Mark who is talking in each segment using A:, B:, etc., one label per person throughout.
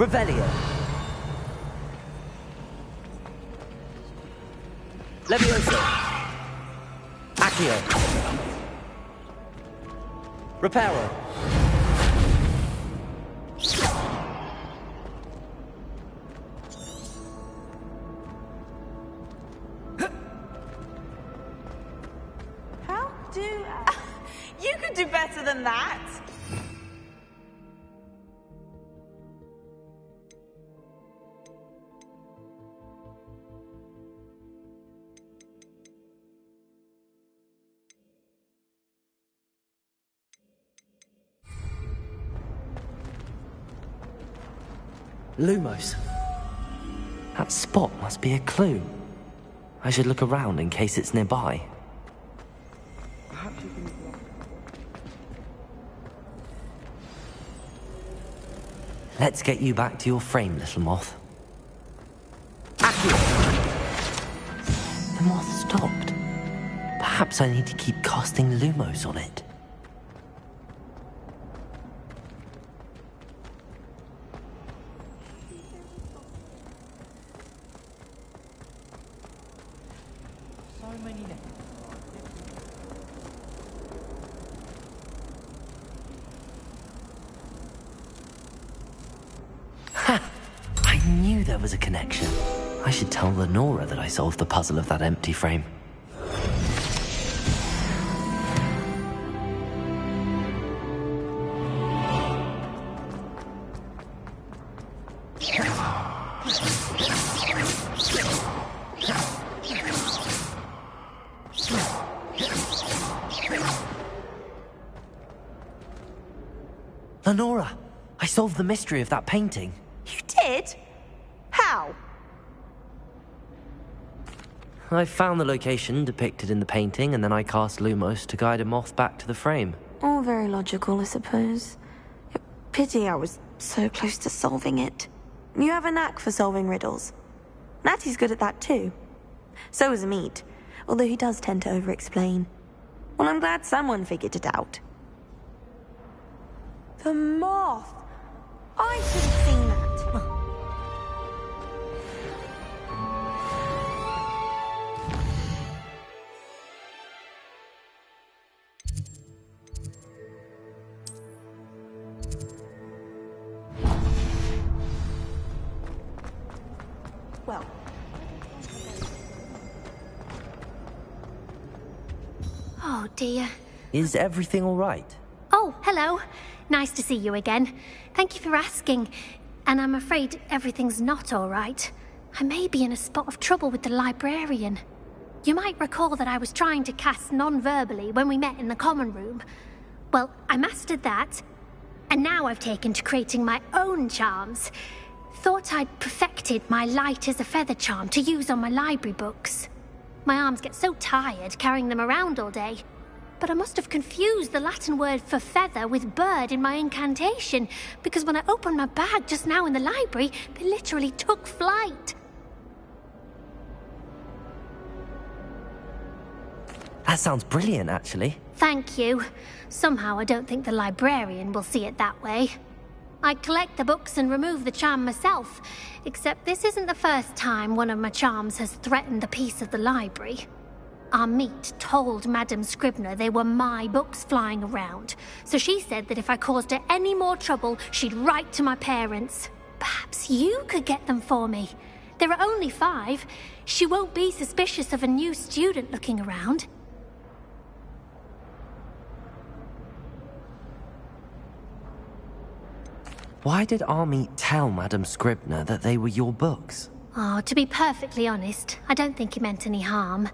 A: Revelio. Levioso. Accio. Reparo.
B: How do... You could do better than that.
A: Lumos. That spot must be a clue. I should look around in case it's nearby. Let's get you back to your frame, little moth. Accio! The moth stopped. Perhaps I need to keep casting Lumos on it. There was a connection. I should tell Lenora that I solved the puzzle of that empty frame. Lenora, I solved the mystery of that painting.
B: You did? How?
A: I found the location depicted in the painting, and then I cast Lumos to guide a moth back to the frame.
C: All very logical, I suppose. Pity I was so close to solving it. You have a knack for solving riddles. Natty's good at that too. So is Amit, although he does tend to over-explain. Well, I'm glad someone figured it out.
B: The moth! I should have seen that. Well.
D: Oh, dear.
A: Is everything all right?
D: Oh, hello. Nice to see you again. Thank you for asking. And I'm afraid everything's not all right. I may be in a spot of trouble with the librarian. You might recall that I was trying to cast non-verbally when we met in the common room. Well, I mastered that. And now I've taken to creating my own charms. Thought I'd perfected my light as a feather charm to use on my library books. My arms get so tired carrying them around all day. But I must have confused the Latin word for feather with bird in my incantation, because when I opened my bag just now in the library, they literally took flight.
A: That sounds brilliant, actually.
D: Thank you. Somehow I don't think the librarian will see it that way. I collect the books and remove the charm myself, except this isn't the first time one of my charms has threatened the peace of the library. Amit told Madame Scribner they were my books flying around, so she said that if I caused her any more trouble, she'd write to my parents. Perhaps you could get them for me. There are only 5. She won't be suspicious of a new student looking around.
A: Why did Amit tell Madame Scribner that they were your books?
D: Oh, to be perfectly honest, I don't think he meant any harm.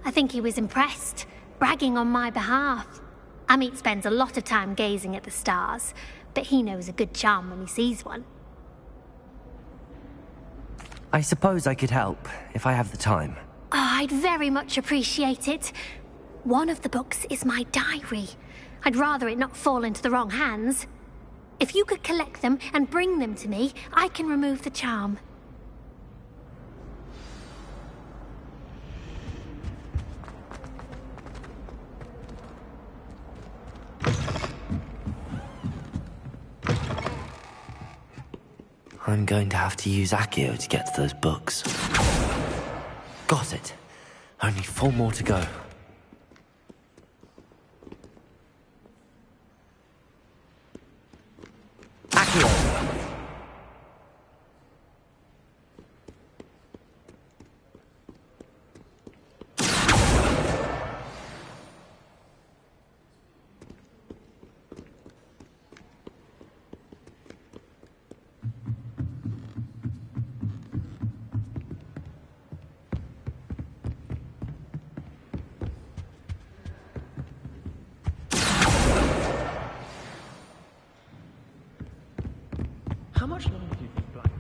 D: I think he was impressed, bragging on my behalf. Amit spends a lot of time gazing at the stars, but he knows a good charm when he sees one.
A: I suppose I could help, if I have the time.
D: Oh, I'd very much appreciate it. One of the books is my diary. I'd rather it not fall into the wrong hands. If you could collect them and bring them to me, I can remove the charm.
A: I'm going to have to use Accio to get to those books. Got it. Only 4 more to go. Accio!
E: How much longer do you think Black?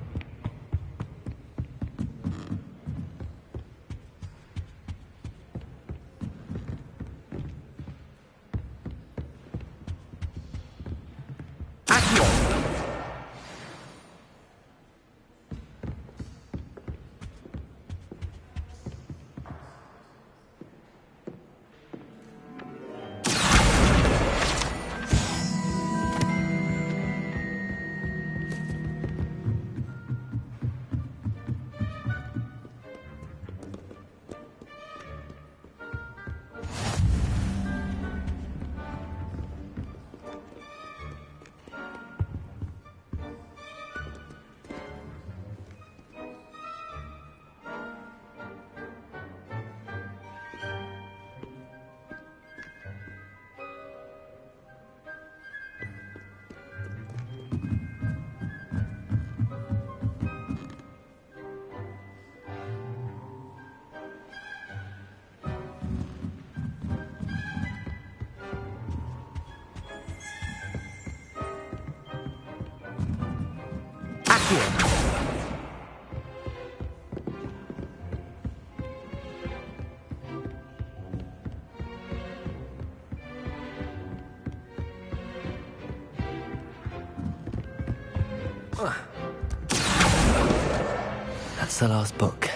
A: That's the last book.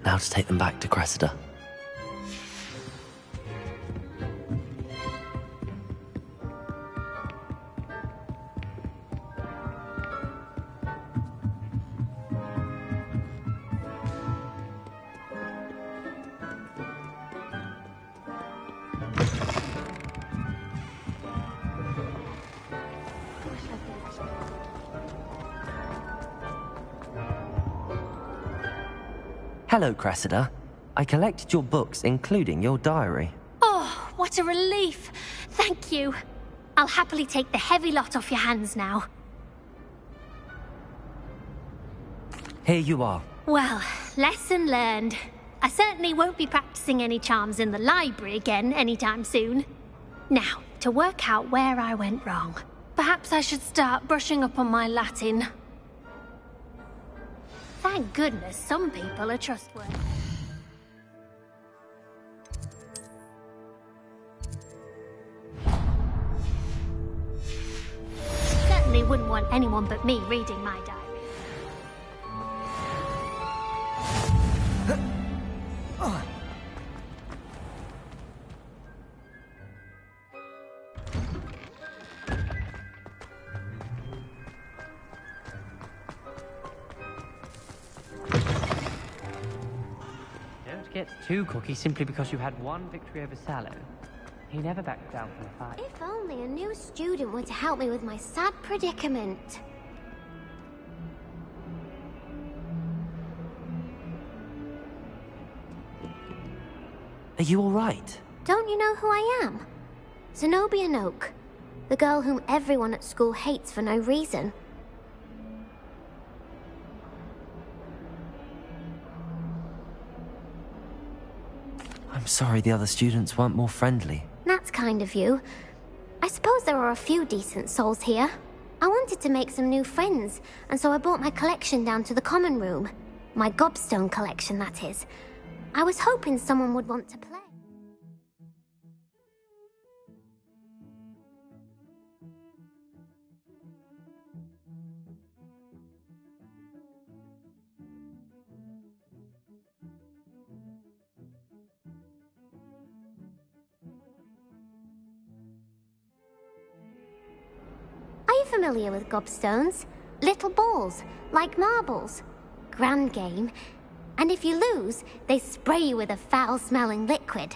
A: Now to take them back to Cressida. Hello, Cressida. I collected your books, including your diary.
D: Oh, what a relief. Thank you. I'll happily take the heavy lot off your hands now.
A: Here you are.
D: Well, lesson learned. I certainly won't be practicing any charms in the library again anytime soon. Now, to work out where I went wrong. Perhaps I should start brushing up on my Latin. Thank goodness some people are trustworthy. Certainly wouldn't want anyone but me reading my diary.
E: Get too cocky simply because you had one victory over Sallow. He never backed down from the fight.
F: If only a new student were to help me with my sad predicament.
A: Are you all right?
F: Don't you know who I am? Zenobia Noak, the girl whom everyone at school hates for no reason.
A: I'm sorry the other students weren't more friendly.
F: That's kind of you. I suppose there are a few decent souls here. I wanted to make some new friends, and so I brought my collection down to the common room. My gobstone collection, that is. I was hoping someone would want to play. Are you familiar with gobstones? Little balls, like marbles. Grand game. And if you lose, they spray you with a foul-smelling liquid.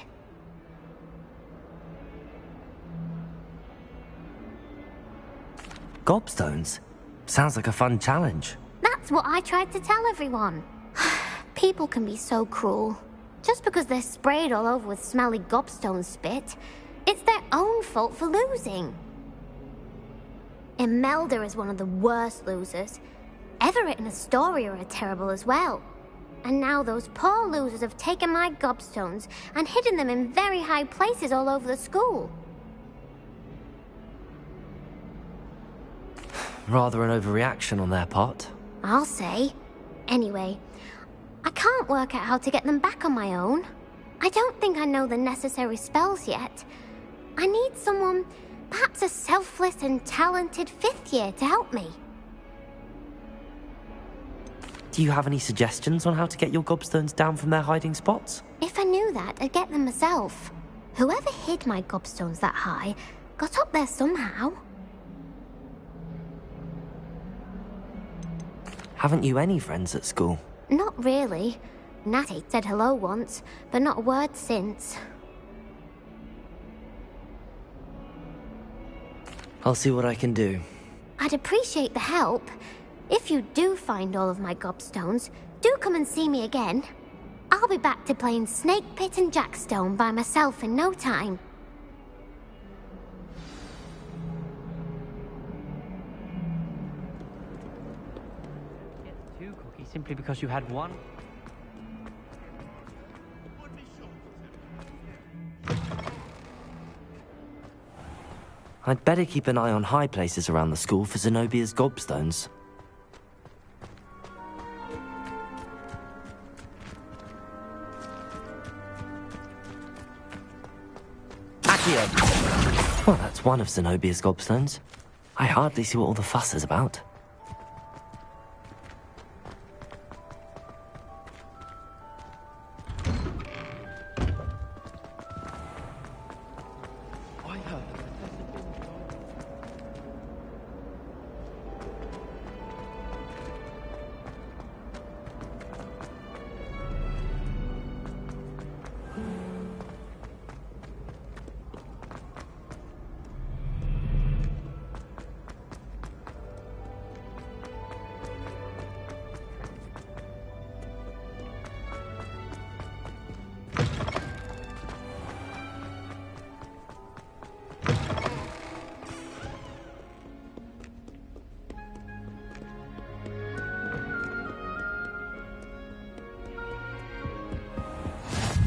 A: Gobstones? Sounds like a fun challenge.
F: That's what I tried to tell everyone. People can be so cruel. Just because they're sprayed all over with smelly gobstone spit, it's their own fault for losing. Imelda is one of the worst losers. Everett and Astoria are terrible as well. And now those poor losers have taken my gobstones and hidden them in very high places all over the school.
A: Rather an overreaction on their part.
F: I'll say. Anyway, I can't work out how to get them back on my own. I don't think I know the necessary spells yet. I need someone, perhaps a selfless and talented 5th year to help me.
A: Do you have any suggestions on how to get your gobstones down from their hiding spots?
F: If I knew that, I'd get them myself. Whoever hid my gobstones that high got up there somehow.
A: Haven't you any friends at school?
F: Not really. Natty said hello once, but not a word since.
A: I'll see what I can do.
F: I'd appreciate the help. If you do find all of my gobstones, do come and see me again. I'll be back to playing Snake Pit and Jackstone by myself in no time.
E: Get 2 cookies simply because you had 1.
A: I'd better keep an eye on high places around the school for Zenobia's gobstones. Accio! Well, that's one of Zenobia's gobstones. I hardly see what all the fuss is about.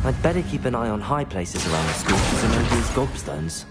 A: I'd better keep an eye on high places around the school for Zenobia's gobstones.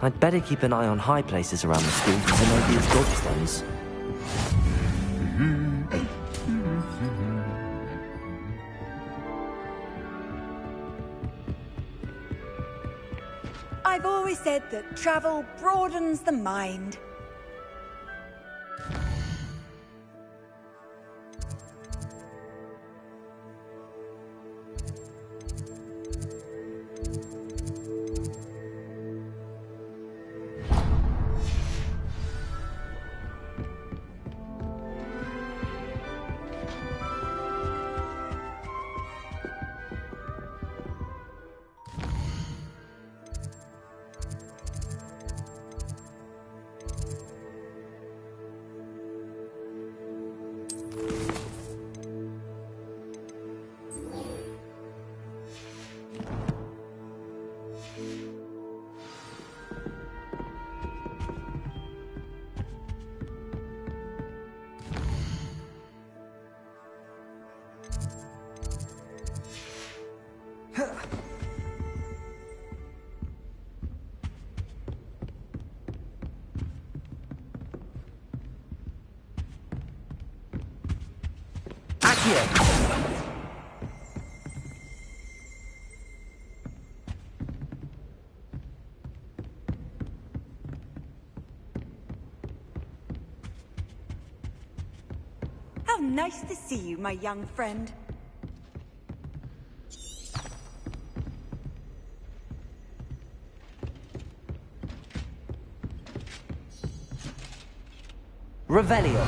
A: I'd better keep an eye on high places around the school for Zenobia's gobstones.
B: I've always said that travel broadens the mind. Nice to see you, my young friend.
A: Revelio.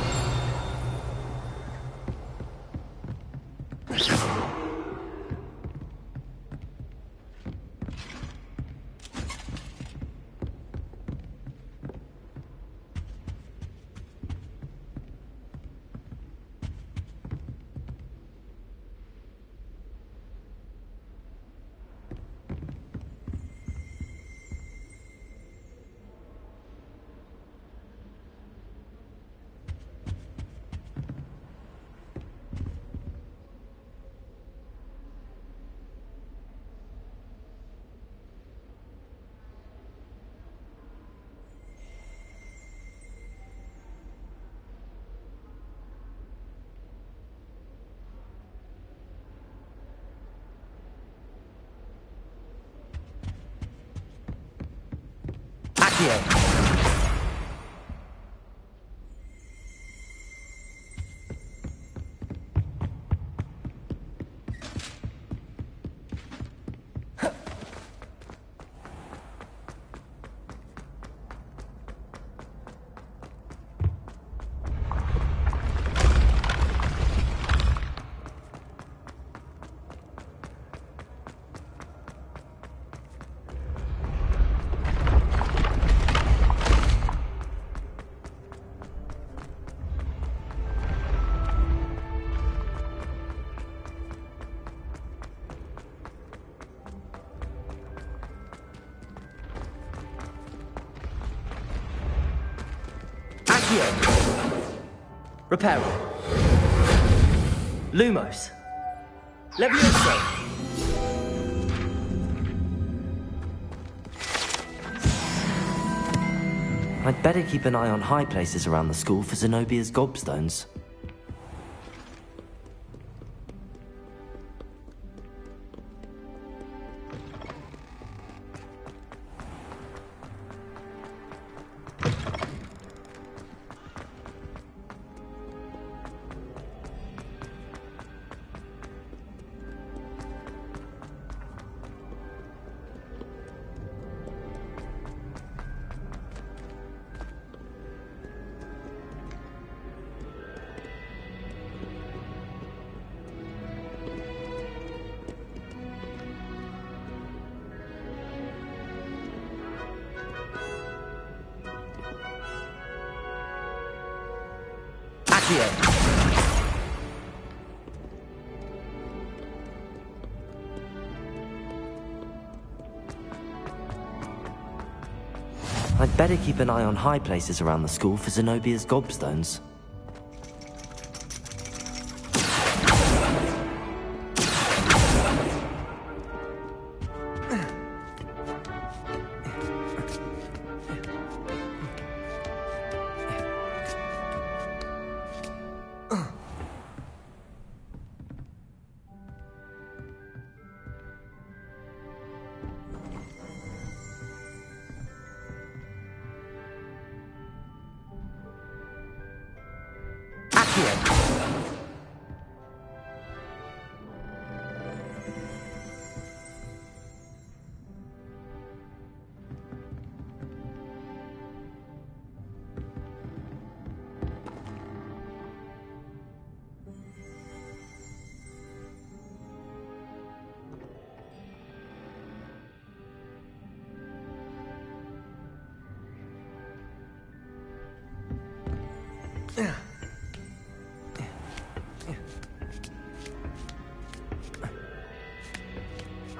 A: Accio. Reparo. Lumos. Levioso. I'd better keep an eye on high places around the school for Zenobia's gobstones. I'd better keep an eye on high places around the school for Zenobia's gobstones.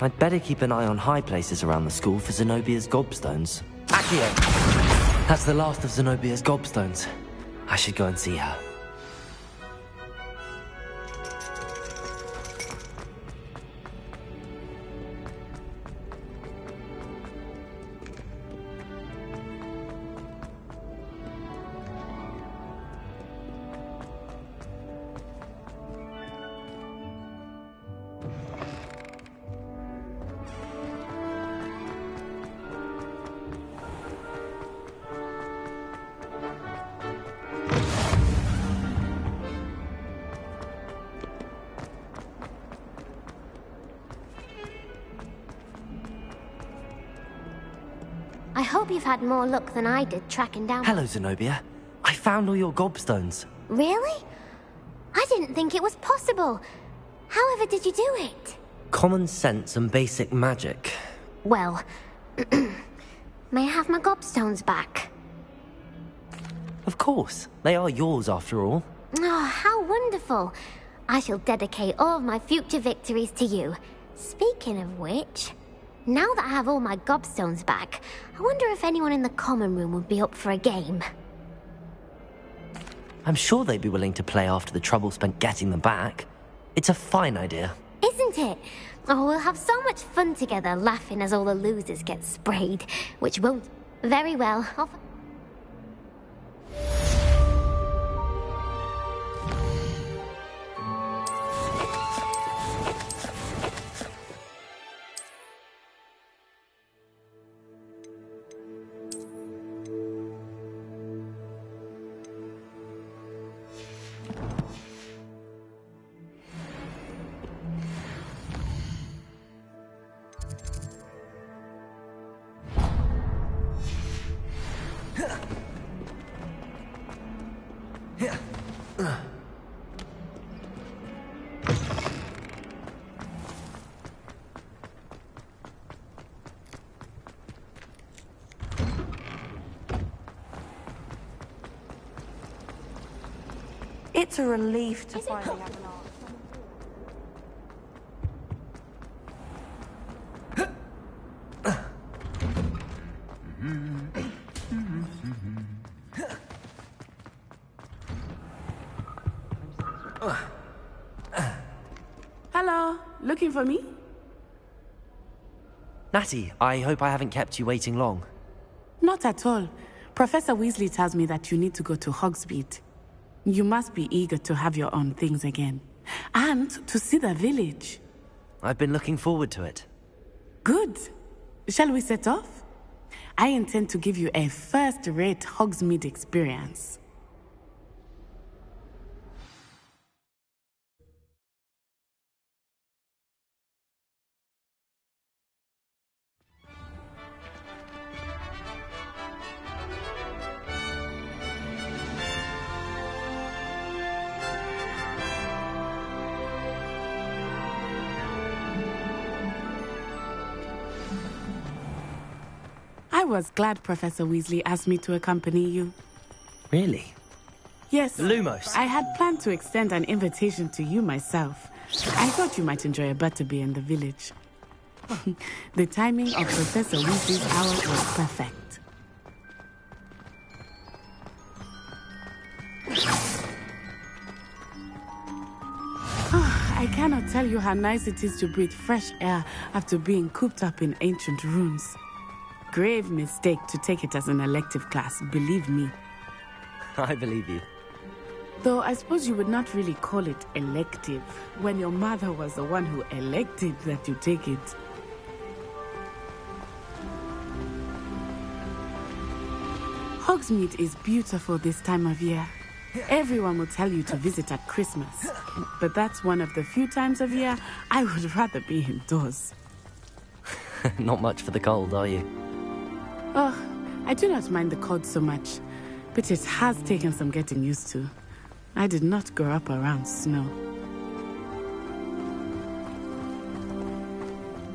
A: I'd better keep an eye on high places around the school for Zenobia's gobstones. Accio! That's the last of Zenobia's gobstones. I should go and see her.
F: I hope you've had more luck than I did tracking down...
A: Hello, Zenobia. I found all your gobstones.
F: Really? I didn't think it was possible. However did you do it?
A: Common sense and basic magic.
F: Well, may I have my gobstones back?
A: Of course. They are yours, after all.
F: Oh, how wonderful. I shall dedicate all of my future victories to you. Speaking of which, now that I have all my gobstones back, I wonder if anyone in the common room would be up for a game.
A: I'm sure they'd be willing to play after the trouble spent getting them back. It's a fine idea.
F: Isn't it? Oh, we'll have so much fun together, laughing as all the losers get sprayed, which won't... Very well.
C: It's a relief to finally have an
G: Hello, looking for me?
A: Natty, I hope I haven't kept you waiting long.
G: Not at all. Professor Weasley tells me that you need to go to Hogsmeade. You must be eager to have your own things again. And to see the village.
A: I've been looking forward to it.
G: Good. Shall we set off? I intend to give you a first-rate Hogsmeade experience. I was glad Professor Weasley asked me to accompany you.
A: Really?
G: Yes.
A: Lumos.
G: I had planned to extend an invitation to you myself. I thought you might enjoy a butterbeer in the village. The timing of Professor Weasley's hour was perfect. I cannot tell you how nice it is to breathe fresh air after being cooped up in ancient rooms. Grave mistake to take it as an elective class, believe me.
A: I believe you.
G: Though I suppose you would not really call it elective when your mother was the one who elected that you take it. Hogsmeade is beautiful this time of year. Everyone will tell you to visit at Christmas, but that's one of the few times of year I would rather be indoors.
A: Not much for the cold, are you?
G: Oh, I do not mind the cold so much, but it has taken some getting used to. I did not grow up around snow.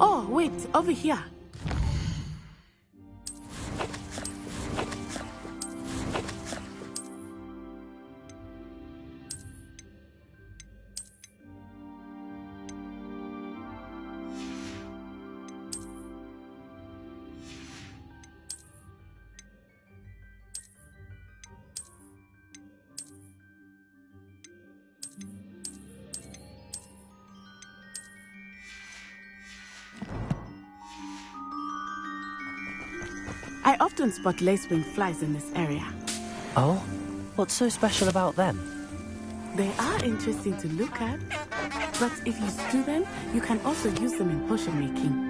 G: Oh, wait, over here. I often spot lacewing flies in this area.
A: Oh? What's so special about them?
G: They are interesting to look at, but if you stew them, you can also use them in potion making.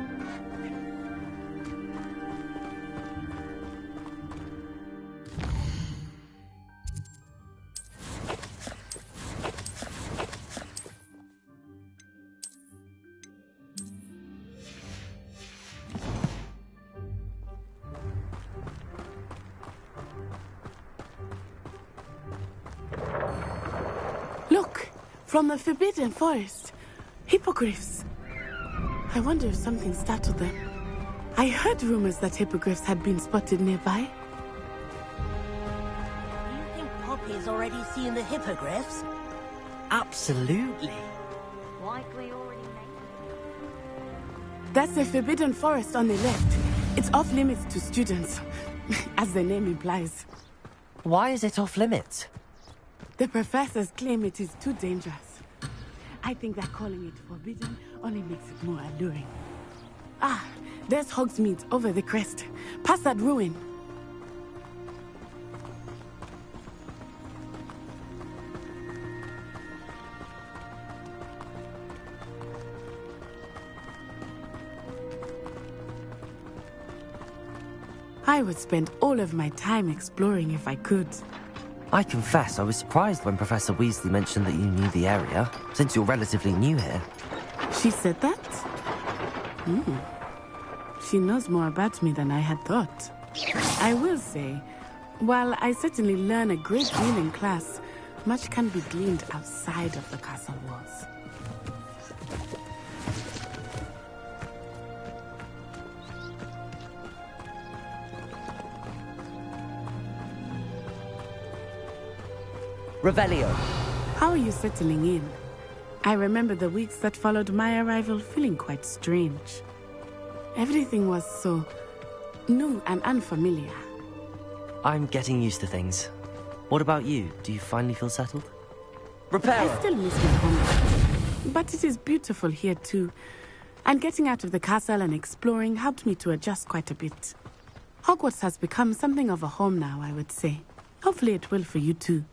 G: From the Forbidden Forest. Hippogriffs. I wonder if something startled them. I heard rumors that hippogriffs had been spotted nearby.
H: You think Poppy's already seen the hippogriffs?
A: Absolutely.
B: Like we already made.
G: That's the Forbidden Forest on the left. It's off limits to students, as the name implies.
A: Why is it off limits?
G: The professors claim it is too dangerous. I think that calling it forbidden only makes it more alluring. Ah, there's Hogsmeade over the crest. Past that ruin. I would spend all of my time exploring if I could.
A: I confess I was surprised when Professor Weasley mentioned that you knew the area, since you're relatively new here.
G: She said that? She knows more about me than I had thought. I will say, while I certainly learn a great deal in class, much can be gleaned outside of the castle walls.
A: Revelio.
G: How are you settling in? I remember the weeks that followed my arrival feeling quite strange. Everything was so new and unfamiliar.
A: I'm getting used to things. What about you? Do you finally feel settled? Reparo!
G: I still miss my home, but it is beautiful here too. And getting out of the castle and exploring helped me to adjust quite a bit. Hogwarts has become something of a home now, I would say. Hopefully it will for you too.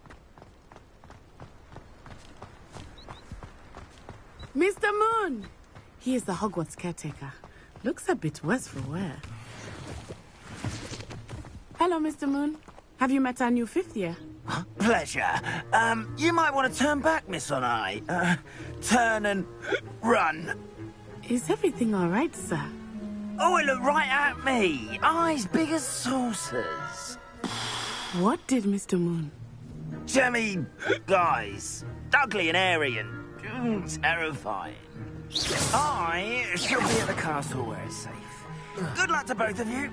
G: Mr. Moon! He is the Hogwarts caretaker. Looks a bit worse for wear. Hello, Mr. Moon. Have you met our new fifth year?
I: Pleasure. You might want to turn back, Miss On-Eye. Turn and run.
G: Is everything all right, sir?
I: Oh, it looked right at me. Eyes big as saucers.
G: What did Mr. Moon?
I: Jemmy guys. Ugly and airy and terrifying. I shall be at the castle where it's safe. Good luck to both of you.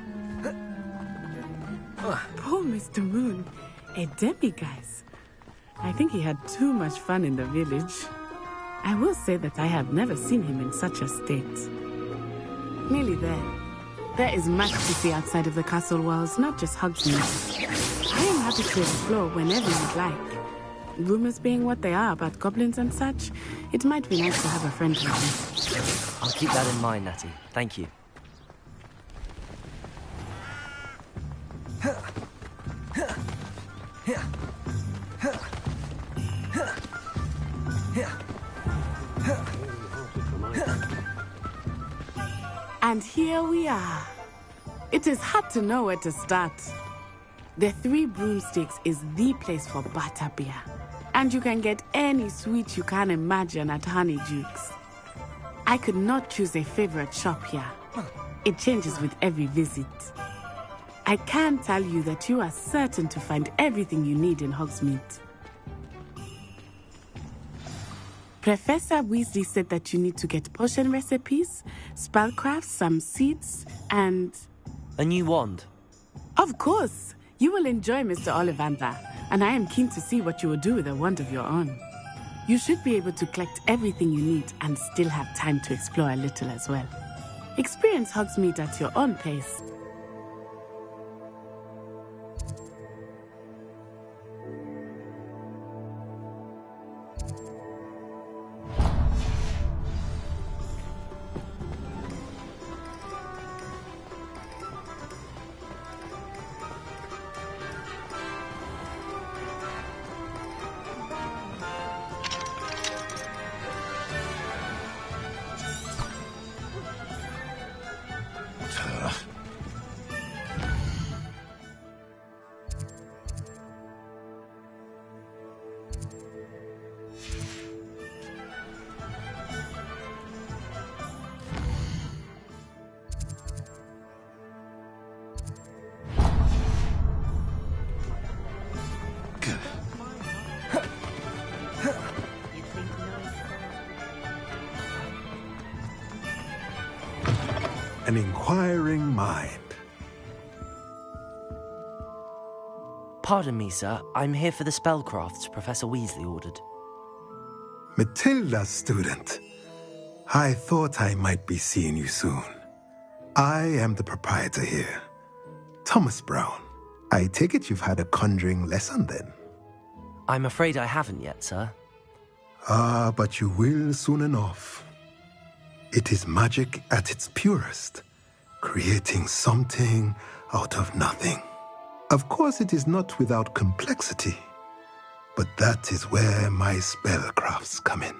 G: Poor Mr. Moon. A demiguise. I think he had too much fun in the village. I will say that I have never seen him in such a state. Nearly there. There is much to see outside of the castle walls, not just Hogsmeade. I am happy to explore whenever you'd like. Rumors being what they are about goblins and such, it might be nice to have a friend with me.
A: I'll keep that in mind, Natty. Thank you.
G: And here we are. It is hard to know where to start. The Three Broomsticks is the place for butterbeer. And you can get any sweet you can imagine at Honeydukes. I could not choose a favorite shop here. It changes with every visit. I can tell you that you are certain to find everything you need in Hogsmeade. Professor Weasley said that you need to get potion recipes, spellcrafts, some seeds, and...
A: A new wand.
G: Of course! You will enjoy Mr. Ollivander, and I am keen to see what you will do with a wand of your own. You should be able to collect everything you need and still have time to explore a little as well. Experience Hogsmeade at your own pace.
J: an inquiring mind.
A: Pardon me, sir. I'm here for the spellcrafts Professor Weasley ordered.
J: Matilda, student. I thought I might be seeing you soon. I am the proprietor here, Thomas Brown. I take it you've had a conjuring lesson then?
A: I'm afraid I haven't yet, sir.
J: Ah, but you will soon enough. It is magic at its purest, creating something out of nothing. Of course, it is not without complexity, but that is where my spellcrafts come in.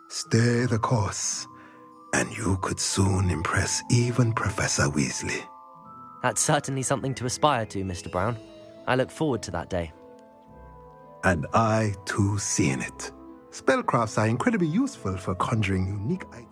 J: Stay the course, and you could soon impress even Professor Weasley.
A: That's certainly something to aspire to, Mr. Brown. I look forward to that day.
J: And I, too, seeing it. Spellcrafts are incredibly useful for conjuring unique items.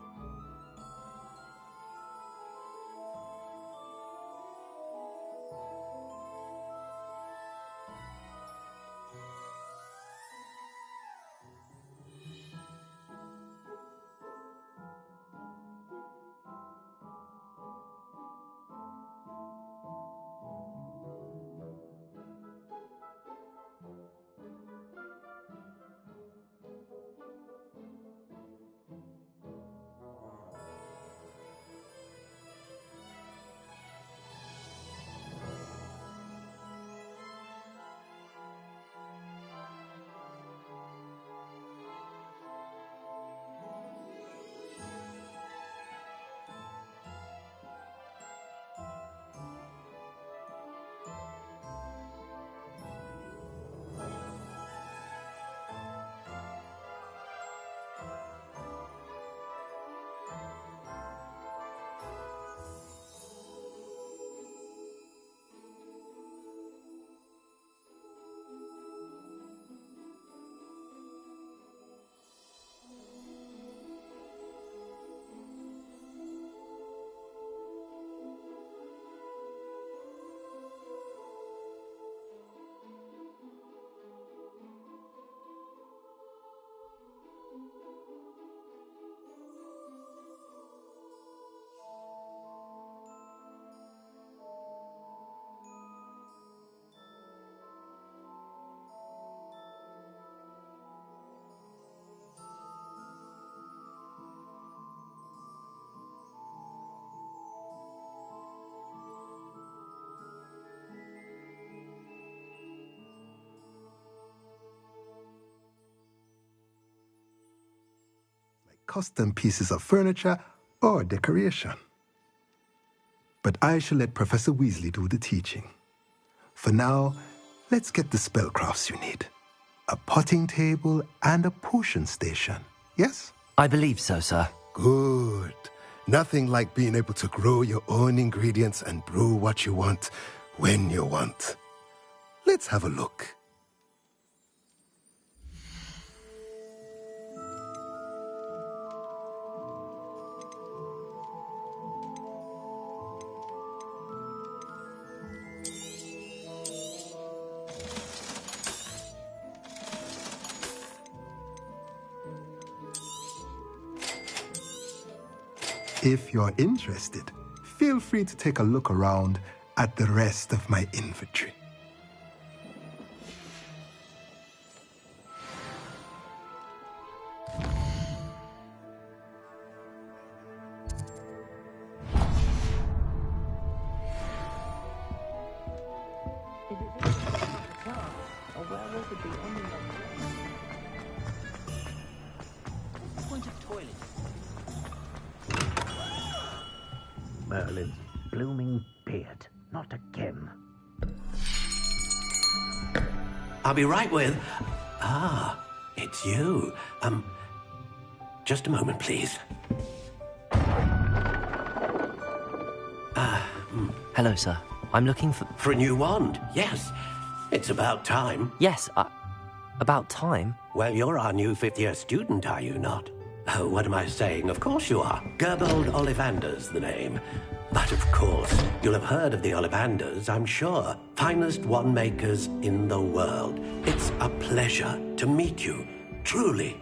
J: Custom pieces of furniture or decoration. But I shall let Professor Weasley do the teaching. For now, let's get the spellcrafts you need. A potting table and a potion station, yes?
A: I believe so, sir.
J: Good. Nothing like being able to grow your own ingredients and brew what you want when you want. Let's have a look. If you're interested, feel free to take a look around at the rest of my inventory.
K: Merlin's blooming beard. Not again.
L: I'll be right with... Ah, it's you. Just a moment, please.
A: Hello, sir. I'm looking for...
L: For a new wand, yes. It's about time.
A: Yes, about time?
L: Well, you're our new fifth-year student, are you not? Oh, what am I saying? Of course you are. Gerbold Ollivander's the name. But of course, you'll have heard of the Ollivanders, I'm sure. Finest wand makers in the world. It's a pleasure to meet you, truly.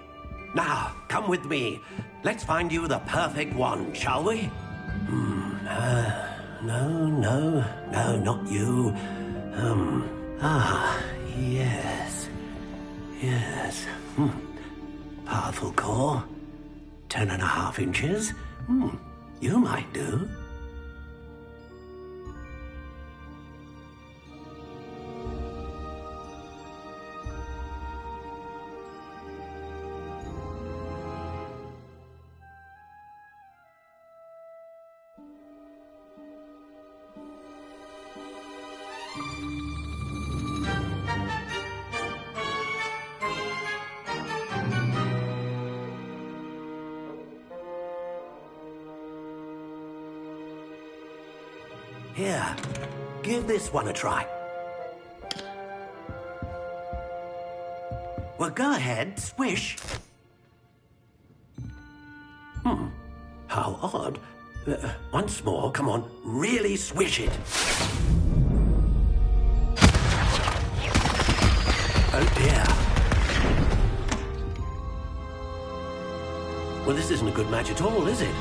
L: Now, come with me. Let's find you the perfect wand, shall we? No, not you. Yes. Yes. Powerful core. 10.5 inches. You might do. Here, give this one a try. Well, go ahead, swish. How odd. Once more, come on, really swish it. Oh dear. Well, this isn't a good match at all, is it?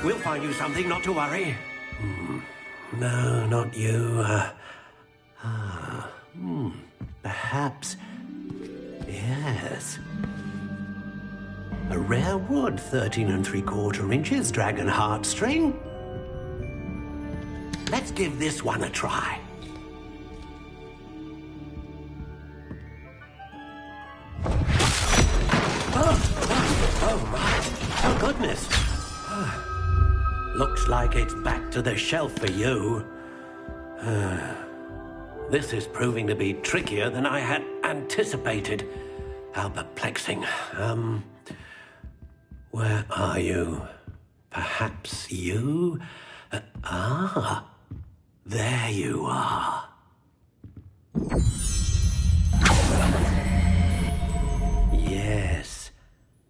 L: We'll find you something, not to worry. No, not you. Perhaps... Yes. A rare wood, 13 3/4 inches, dragon heartstring. Let's give this one a try. Oh my! Oh, goodness! Looks like it's back to the shelf for you. This is proving to be trickier than I had anticipated. How perplexing. Where are you? Perhaps you? There you are. Yes,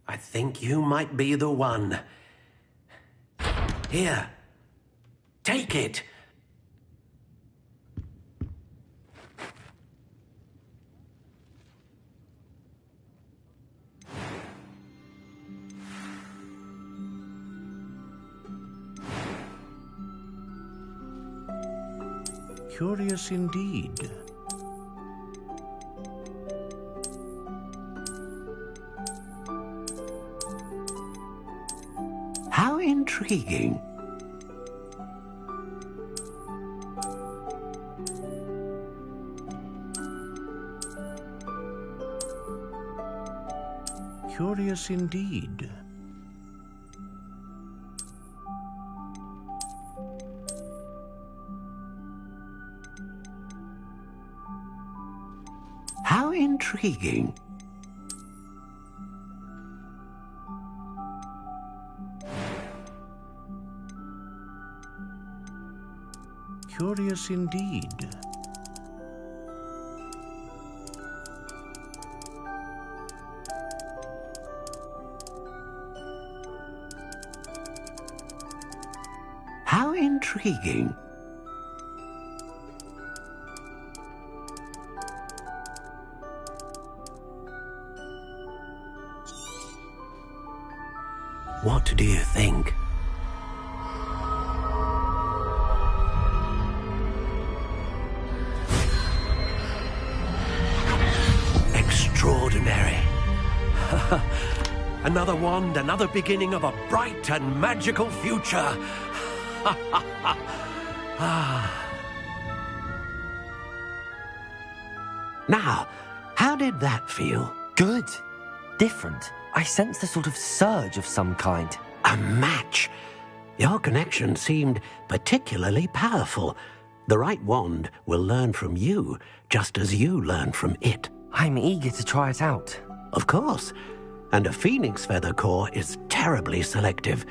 L: I think you might be the one. Here, take it.
K: Curious indeed.
L: How intriguing.
K: Curious indeed.
L: How intriguing.
K: Curious indeed.
L: How intriguing. What do you think? Extraordinary. Another wand, another beginning of a bright and magical future. Now, how did that feel?
A: Good. Different. I sensed a sort of surge of some kind.
L: A match. Your connection seemed particularly powerful. The right wand will learn from you, just as you learn from it.
A: I'm eager to try it out.
L: Of course. And a phoenix feather core is terribly selective.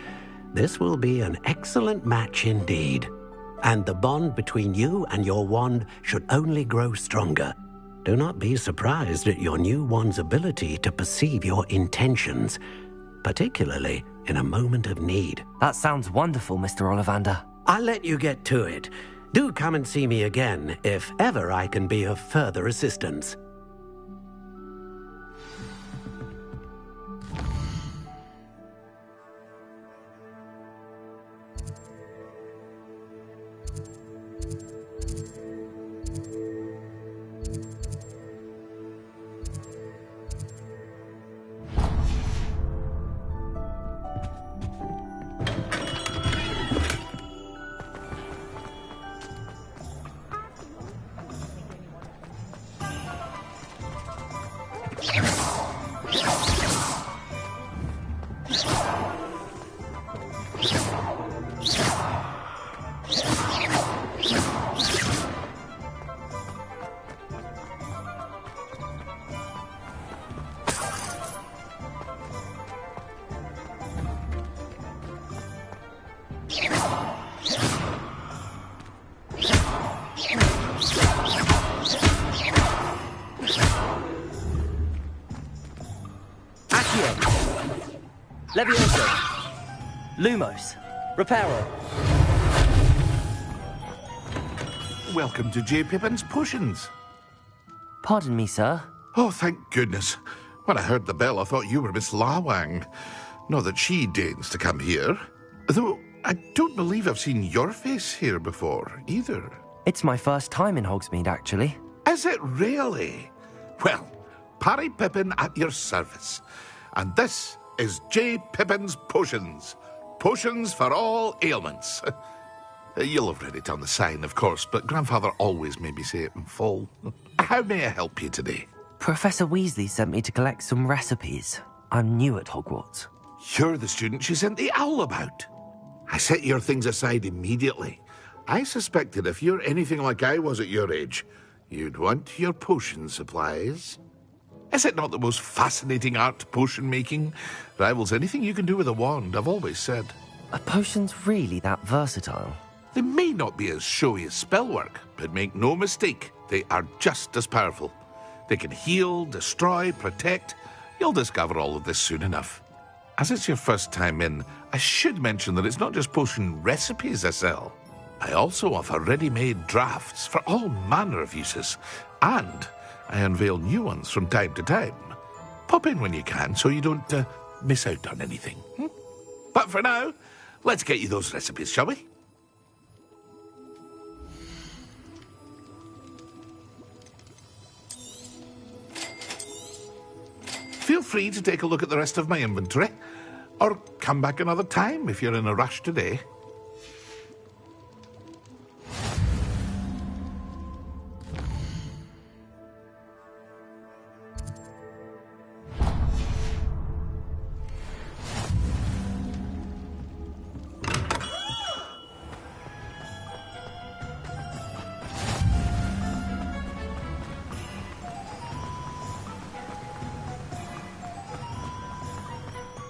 L: This will be an excellent match indeed. And the bond between you and your wand should only grow stronger. Do not be surprised at your new wand's ability to perceive your intentions, particularly in a moment of need.
A: That sounds wonderful, Mr. Ollivander.
L: I'll let you get to it. Do come and see me again if ever I can be of further assistance.
A: Accio! Levioso! Lumos! Reparo!
M: Welcome to J. Pippin's Potions.
A: Pardon me, sir.
M: Oh, thank goodness. When I heard the bell, I thought you were Miss Lawang. Not that she deigns to come here. Though I don't believe I've seen your face here before, either.
A: It's my first time in Hogsmeade, actually.
M: Is it really? Well, Parry Pippin at your service. And this is J. Pippin's Potions. Potions for all ailments. You'll have read it on the sign, of course, but Grandfather always made me say it in full. How may I help you today?
A: Professor Weasley sent me to collect some recipes. I'm new at Hogwarts.
M: You're the student she sent the owl about. I set your things aside immediately. I suspected if you're anything like I was at your age, you'd want your potion supplies. Is it not the most fascinating art, potion making? Rivals anything you can do with a wand, I've always said.
A: Are potions really that versatile?
M: They may not be as showy as spellwork, but make no mistake, they are just as powerful. They can heal, destroy, protect. You'll discover all of this soon enough. As it's your first time in, I should mention that it's not just potion recipes I sell. I also offer ready-made drafts for all manner of uses, and I unveil new ones from time to time. Pop in when you can so you don't miss out on anything. But for now, let's get you those recipes, shall we? Feel free to take a look at the rest of my inventory, or come back another time if you're in a rush today.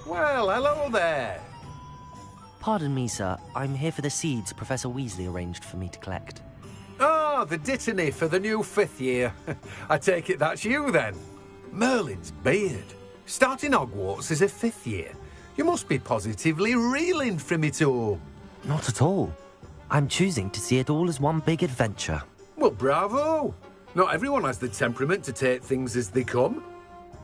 N: Well, hello there.
A: Pardon me, sir. I'm here for the seeds Professor Weasley arranged for me to collect.
N: Oh, the dittany for the new 5th year. I take it that's you, then. Merlin's beard. Starting Hogwarts as a 5th year. You must be positively reeling from it all.
A: Not at all. I'm choosing to see it all as one big adventure.
N: Well, bravo. Not everyone has the temperament to take things as they come.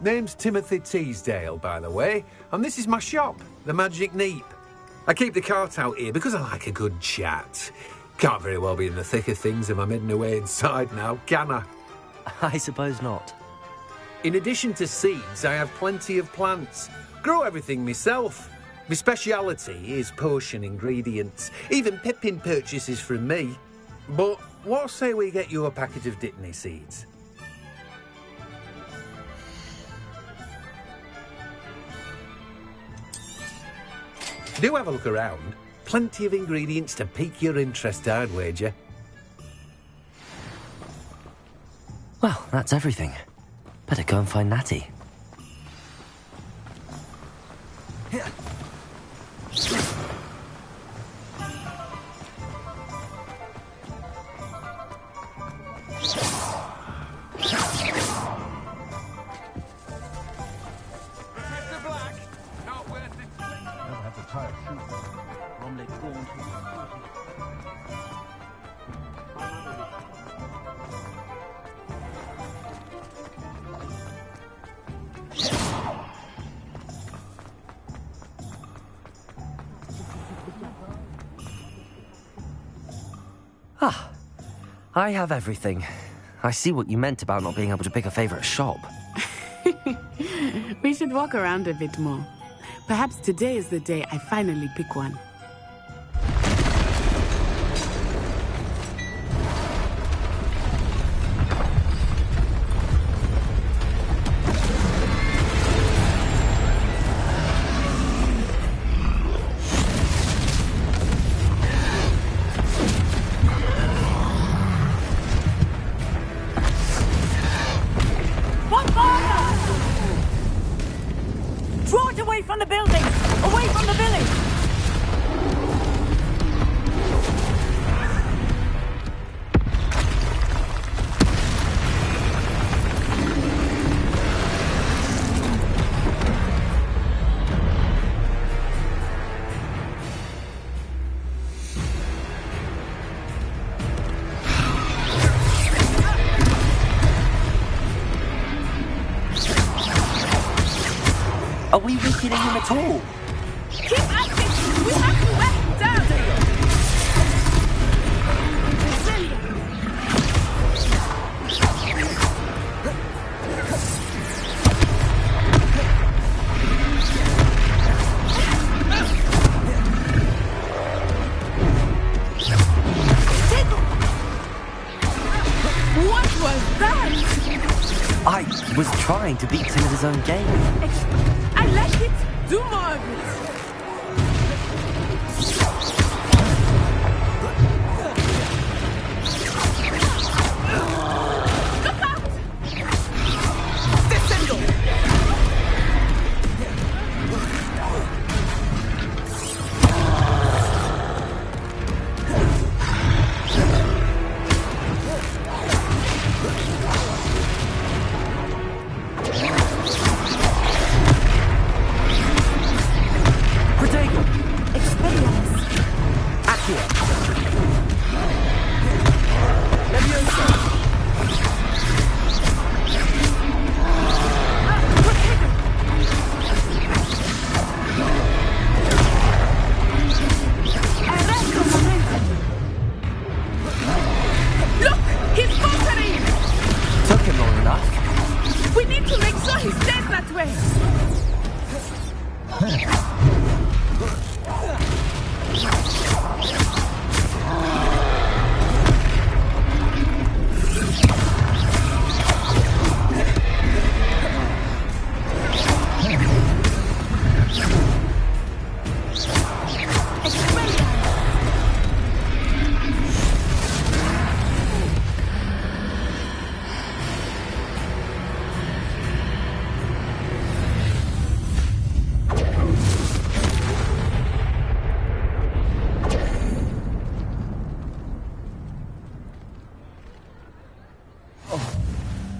N: Name's Timothy Teasdale, by the way, and this is my shop, the Magic Neep. I keep the cart out here because I like a good chat. Can't very well be in the thick of things if I'm heading away inside now, can I?
A: I suppose not.
N: In addition to seeds, I have plenty of plants. Grow everything myself. My speciality is potion ingredients. Even Pippin purchases from me. But what say we get you a packet of Dittany seeds? Do have a look around. Plenty of ingredients to pique your interest, I'd wager.
A: Well, that's everything. Better go and find Natty. Ah, I have everything. I see what you meant about not being able to pick a favourite shop.
G: We should walk around a bit more. Perhaps today is the day I finally pick one.
B: Draw it away from the building! Away from the village!
I: Are we weakening him at all?
G: Keep at it! We have to wear him down! What was that?
A: I was trying to beat him at his own game.
G: I like it! Do more of it! Look out! Descendo!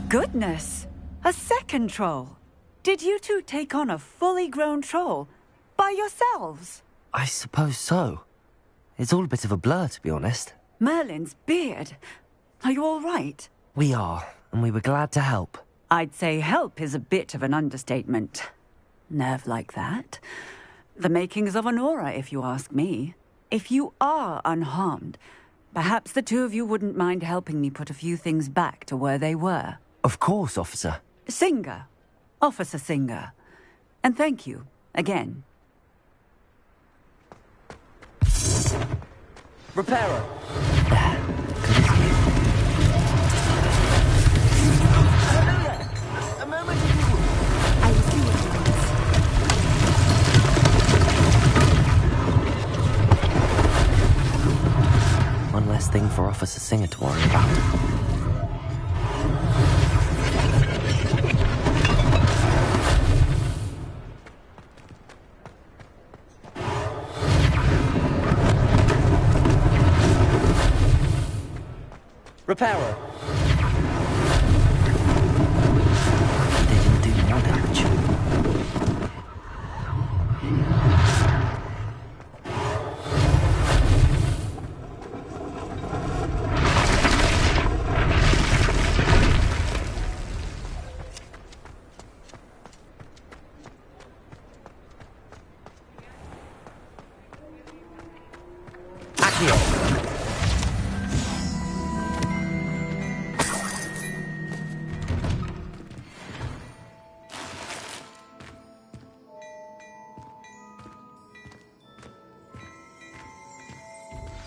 O: Goodness! A second troll! Did you two take on a fully grown troll? By yourselves?
A: I suppose so. It's all a bit of a blur, to be honest.
O: Merlin's beard. Are you all right?
A: We are, and we were glad to help.
O: I'd say help is a bit of an understatement. Nerve like that. The makings of an aura, if you ask me. If you are unharmed, perhaps the two of you wouldn't mind helping me put a few things back to where they were.
A: Of course, officer.
O: Singer. Officer Singer. And thank you, again.
A: Repairer.
I: A moment ago.
O: I will see what it is.
A: One less thing for Officer Singer to worry about. Repairer. They didn't do more damage.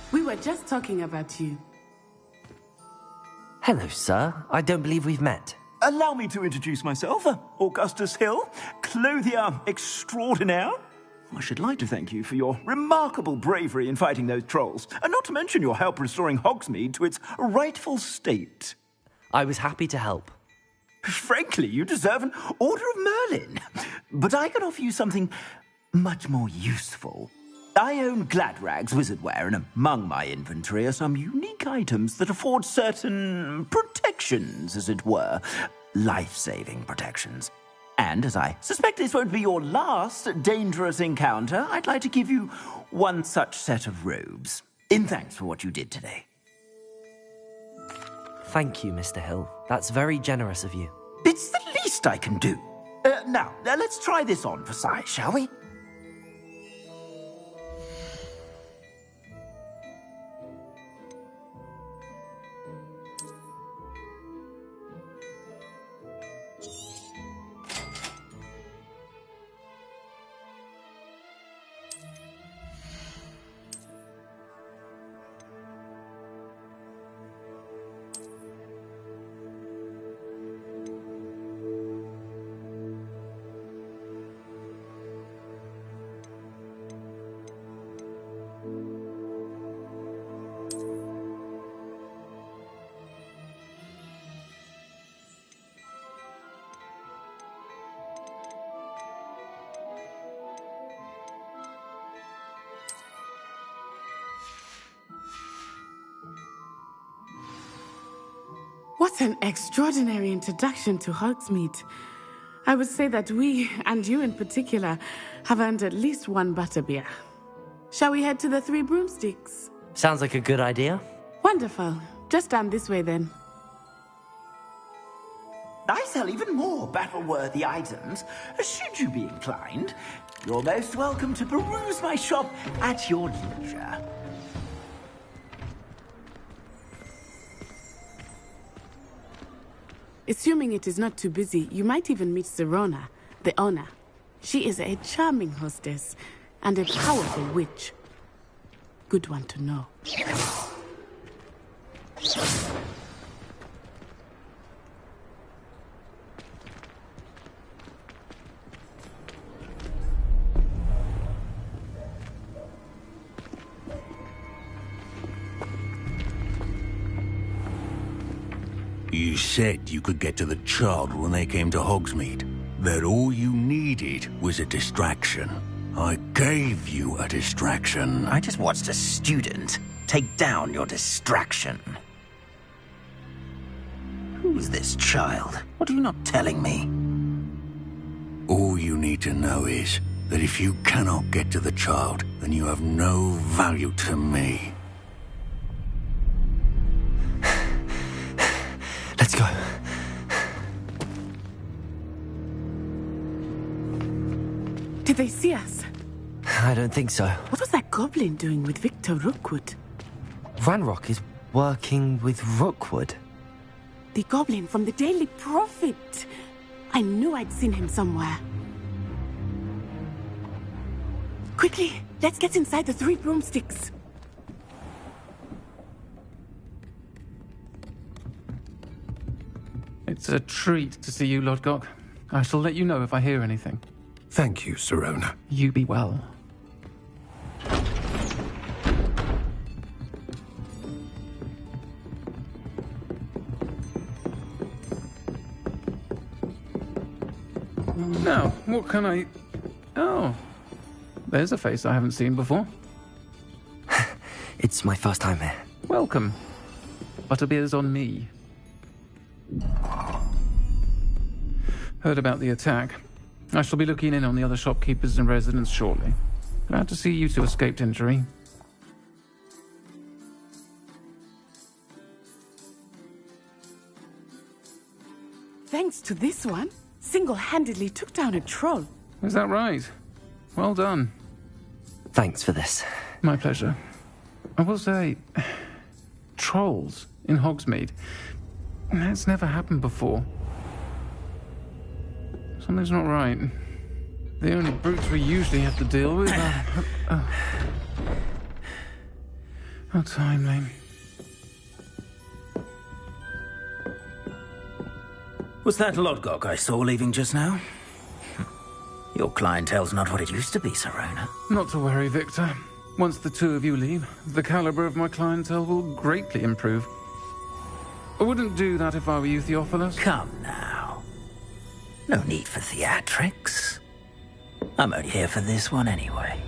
G: We were just talking about you.
A: Hello, sir. I don't believe we've met.
I: Allow me to introduce myself, Augustus Hill, clothier extraordinaire. I should like to thank you for your remarkable bravery in fighting those trolls, and not to mention your help restoring Hogsmeade to its rightful state.
A: I was happy to help.
I: Frankly, you deserve an Order of Merlin. But I can offer you something much more useful. I own Gladrag's wizardware, and among my inventory are some unique items that afford certain protections, as it were. Life-saving protections. And as I suspect this won't be your last dangerous encounter, I'd like to give you one such set of robes, in thanks for what you did today.
A: Thank you, Mr. Hill. That's very generous of you.
I: It's the least I can do. Now, let's try this on for size, shall we?
G: What an extraordinary introduction to Hogsmeade. I would say that we, and you in particular, have earned at least one butterbeer. Shall we head to the Three Broomsticks?
A: Sounds like a good idea.
G: Wonderful. Just down this way then.
I: I sell even more battle-worthy items. Should you be inclined, you're most welcome to peruse my shop at your leisure.
G: Assuming it is not too busy, you might even meet Serona, the owner. She is a charming hostess and a powerful witch. Good one to know.
P: You said you could get to the child when they came to Hogsmeade. That all you needed was a distraction. I gave you a distraction.
I: I just watched a student take down your distraction. Who's this child? What are you not telling me?
P: All you need to know is that if you cannot get to the child, then you have no value to me.
A: Let's go.
G: Did they see us?
A: I don't think so.
G: What was that goblin doing with Victor Rookwood?
A: Ranrock is working with Rookwood.
G: The goblin from the Daily Prophet. I knew I'd seen him somewhere. Quickly, let's get inside the Three Broomsticks.
Q: It's a treat to see you, Lodgok. I shall let you know if I hear anything.
N: Thank you, Serona.
Q: You be well. Now, what can I... Oh, there's a face I haven't seen before.
A: It's my first time here.
Q: Welcome. Butterbeer's on me. Heard about the attack. I shall be looking in on the other shopkeepers and residents shortly. Glad to see you two escaped injury.
G: Thanks to this one, single-handedly took down a troll.
Q: Is that right? Well done.
A: Thanks for this.
Q: My pleasure. I will say, trolls in Hogsmeade. That's never happened before. Something's not right. The only brutes we usually have to deal with are... How timely.
I: Was that Lodgok I saw leaving just now? Your clientele's not what it used to be, Serona.
Q: Not to worry, Victor. Once the two of you leave, the caliber of my clientele will greatly improve. I wouldn't do that if I were you, Theophilus.
I: Come now. No need for theatrics. I'm only here for this one anyway.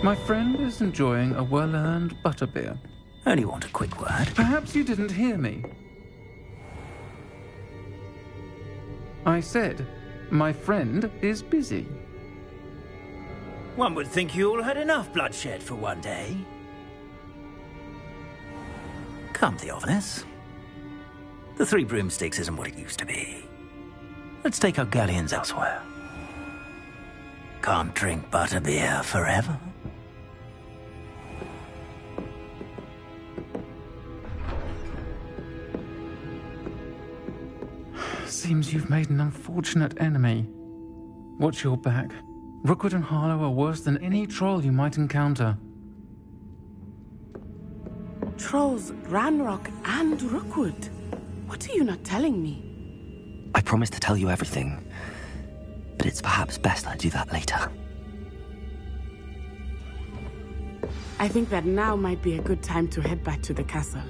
Q: My friend is enjoying a well-earned butterbeer.
I: Only want a quick word.
Q: Perhaps you didn't hear me. I said, my friend is busy.
I: One would think you all had enough bloodshed for one day. Come, Theophilus. The Three Broomsticks isn't what it used to be. Let's take our galleons elsewhere. Can't drink butterbeer forever.
Q: Seems you've made an unfortunate enemy. Watch your back. Rookwood and Harlow are worse than any troll you might encounter.
G: Trolls, Ranrock, and Rookwood. What are you not telling me?
A: I promised to tell you everything, but it's perhaps best I do that later.
G: I think that now might be a good time to head back to the castle.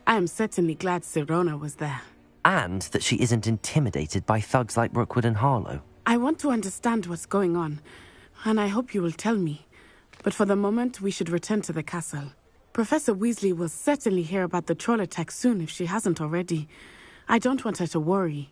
G: I am certainly glad Sirona was there.
A: And that she isn't intimidated by thugs like Rookwood and Harlow.
G: I want to understand what's going on, and I hope you will tell me. But for the moment, we should return to the castle. Professor Weasley will certainly hear about the troll attack soon if she hasn't already. I don't want her to worry.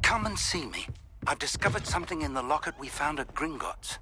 R: Come and see me. I've discovered something in the locket we found at Gringotts.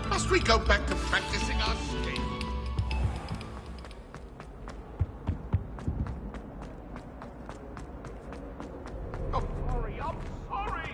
M: Must we go back to practicing our skill? Oh, sorry, I'm sorry!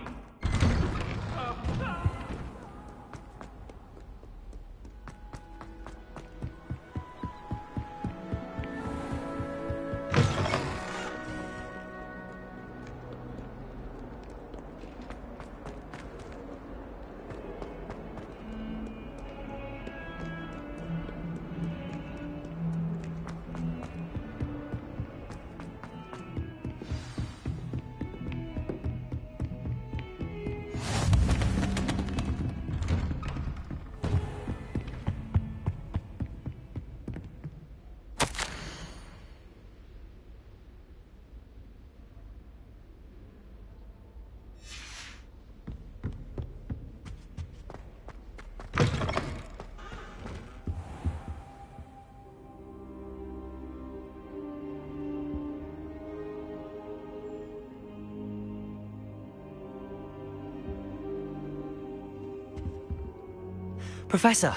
A: Professor,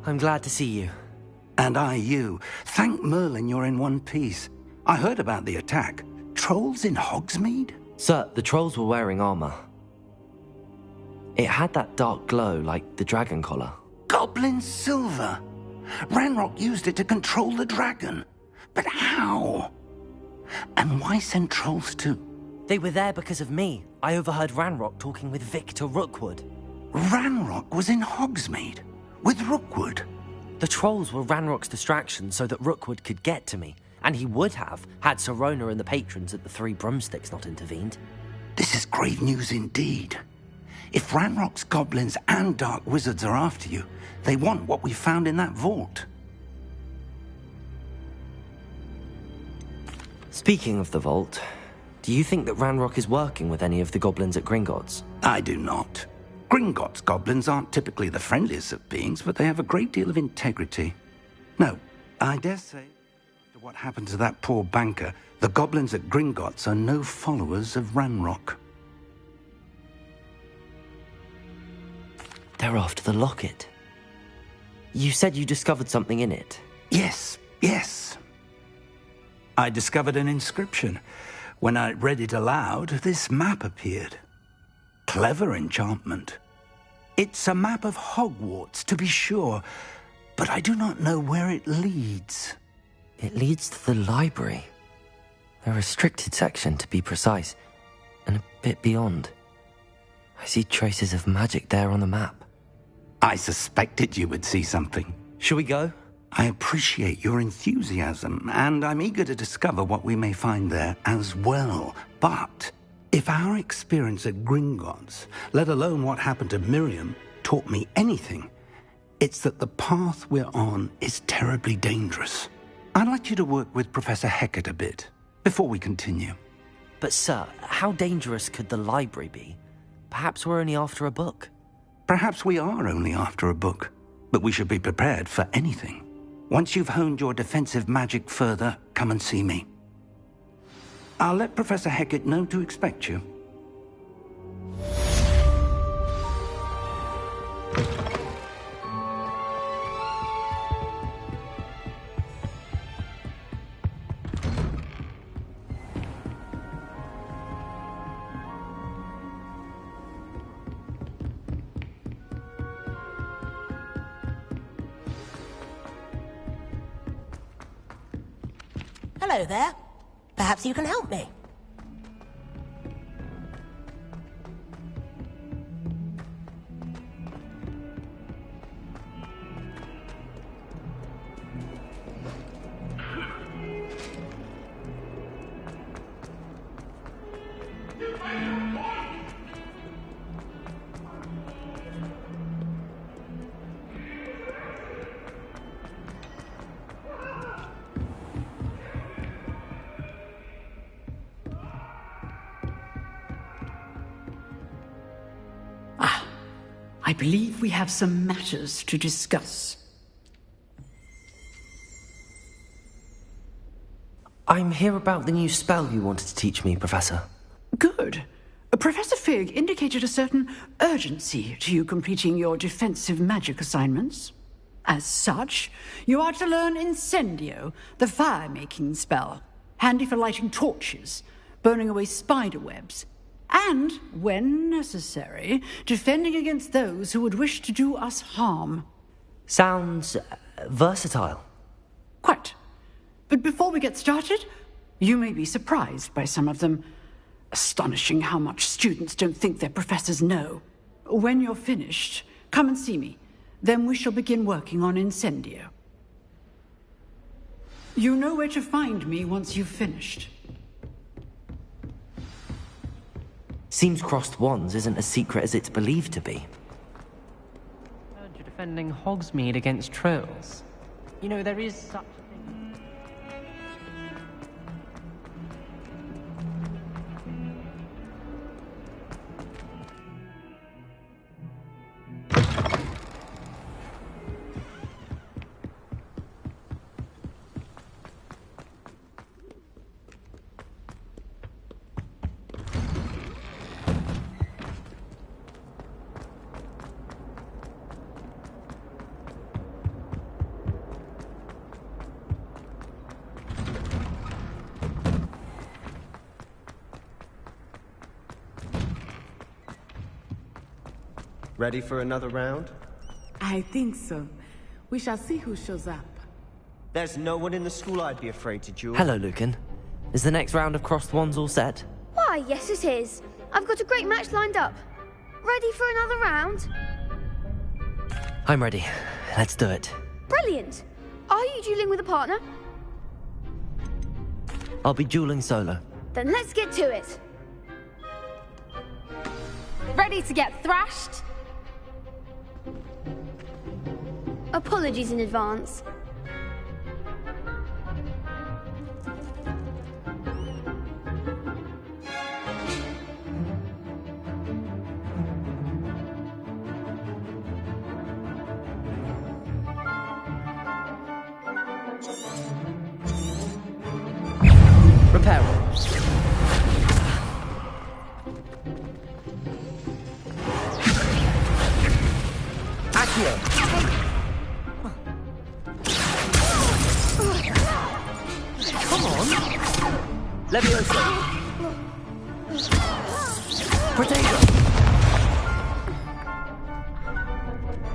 A: I'm glad to see you.
R: And I you. Thank Merlin you're in one piece. I heard about the attack. Trolls in Hogsmeade?
A: Sir, the trolls were wearing armor. It had that dark glow like the dragon collar.
R: Goblin silver! Ranrock used it to control the dragon. But how? And why send trolls too?
A: They were there because of me. I overheard Ranrock talking with Victor Rookwood.
R: Ranrock was in Hogsmeade with Rookwood.
A: The trolls were Ranrock's distraction so that Rookwood could get to me, and he would have had Sirona and the patrons at the Three Broomsticks not intervened.
R: This is grave news indeed. If Ranrock's goblins and dark wizards are after you, they want what we found in that vault.
A: Speaking of the vault, do you think that Ranrock is working with any of the goblins at Gringotts?
R: I do not. Gringotts goblins aren't typically the friendliest of beings, but they have a great deal of integrity. No, I dare say, after what happened to that poor banker, the goblins at Gringotts are no followers of Ranrock.
A: They're after the locket. You said you discovered something in it.
R: Yes. I discovered an inscription. When I read it aloud, this map appeared. Clever enchantment. It's a map of Hogwarts, to be sure, but I do not know where it leads.
A: It leads to the library. A restricted section, to be precise, and a bit beyond. I see traces of magic there on the map.
R: I suspected you would see something.
A: Shall we go?
R: I appreciate your enthusiasm, and I'm eager to discover what we may find there as well. But if our experience at Gringotts, let alone what happened to Miriam, taught me anything, it's that the path we're on is terribly dangerous. I'd like you to work with Professor Hecat a bit before we continue.
A: But sir, how dangerous could the library be? Perhaps we're only after a book.
R: Perhaps we are only after a book, but we should be prepared for anything. Once you've honed your defensive magic further, come and see me. I'll let Professor Hecat know to expect you.
H: Hello there. Perhaps you can help me.
S: I believe we have some matters to discuss.
A: I'm here about the new spell you wanted to teach me, Professor.
S: Good. Professor Fig indicated a certain urgency to you completing your defensive magic assignments. As such, you are to learn Incendio, the fire-making spell, handy for lighting torches, burning away spider webs, and, when necessary, defending against those who would wish to do us harm.
A: Sounds versatile.
S: Quite. But before we get started, you may be surprised by some of them. Astonishing how much students don't think their professors know. When you're finished, come and see me. Then we shall begin working on Incendio. You know where to find me once you've finished.
A: Seems crossed wands isn't as secret as it's believed to be.
E: You're defending Hogsmeade against trolls. You know, there is such a thing.
T: Ready for another round?
G: I think so. We shall see who shows up.
T: There's no one in the school I'd be afraid to duel.
A: Hello, Lucan. Is the next round of crossed wands all set?
U: Why, yes it is. I've got a great match lined up. Ready for another round?
A: I'm ready. Let's do it.
U: Brilliant. Are you dueling with a partner?
A: I'll be dueling solo.
U: Then let's get to it.
V: Ready to get thrashed?
U: Apologies in advance.
A: Repair. Accio. Come on. Leviosa. Potato.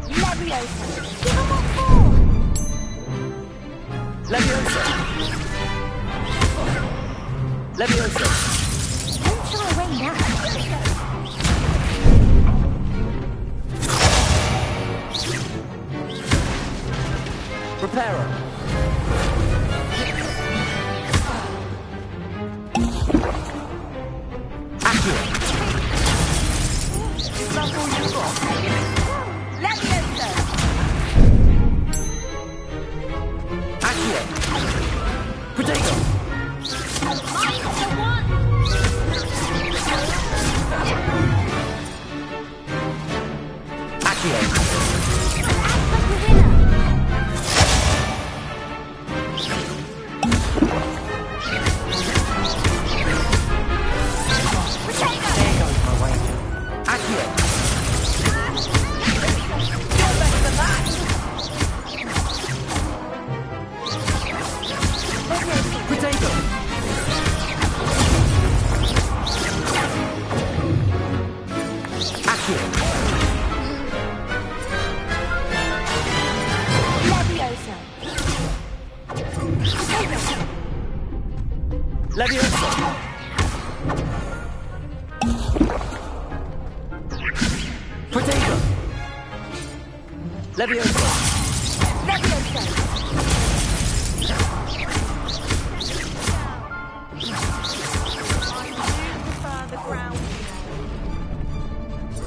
U: Leviosa. Give him what for?
A: Leviosa. Leviosa.
U: Don't shy away now.
A: Reparo. Accio.
U: That's all you got. Leviosa.
A: Accio. Potato. Accio. Leviosa. Potato. Leviosa.
U: Leviosa.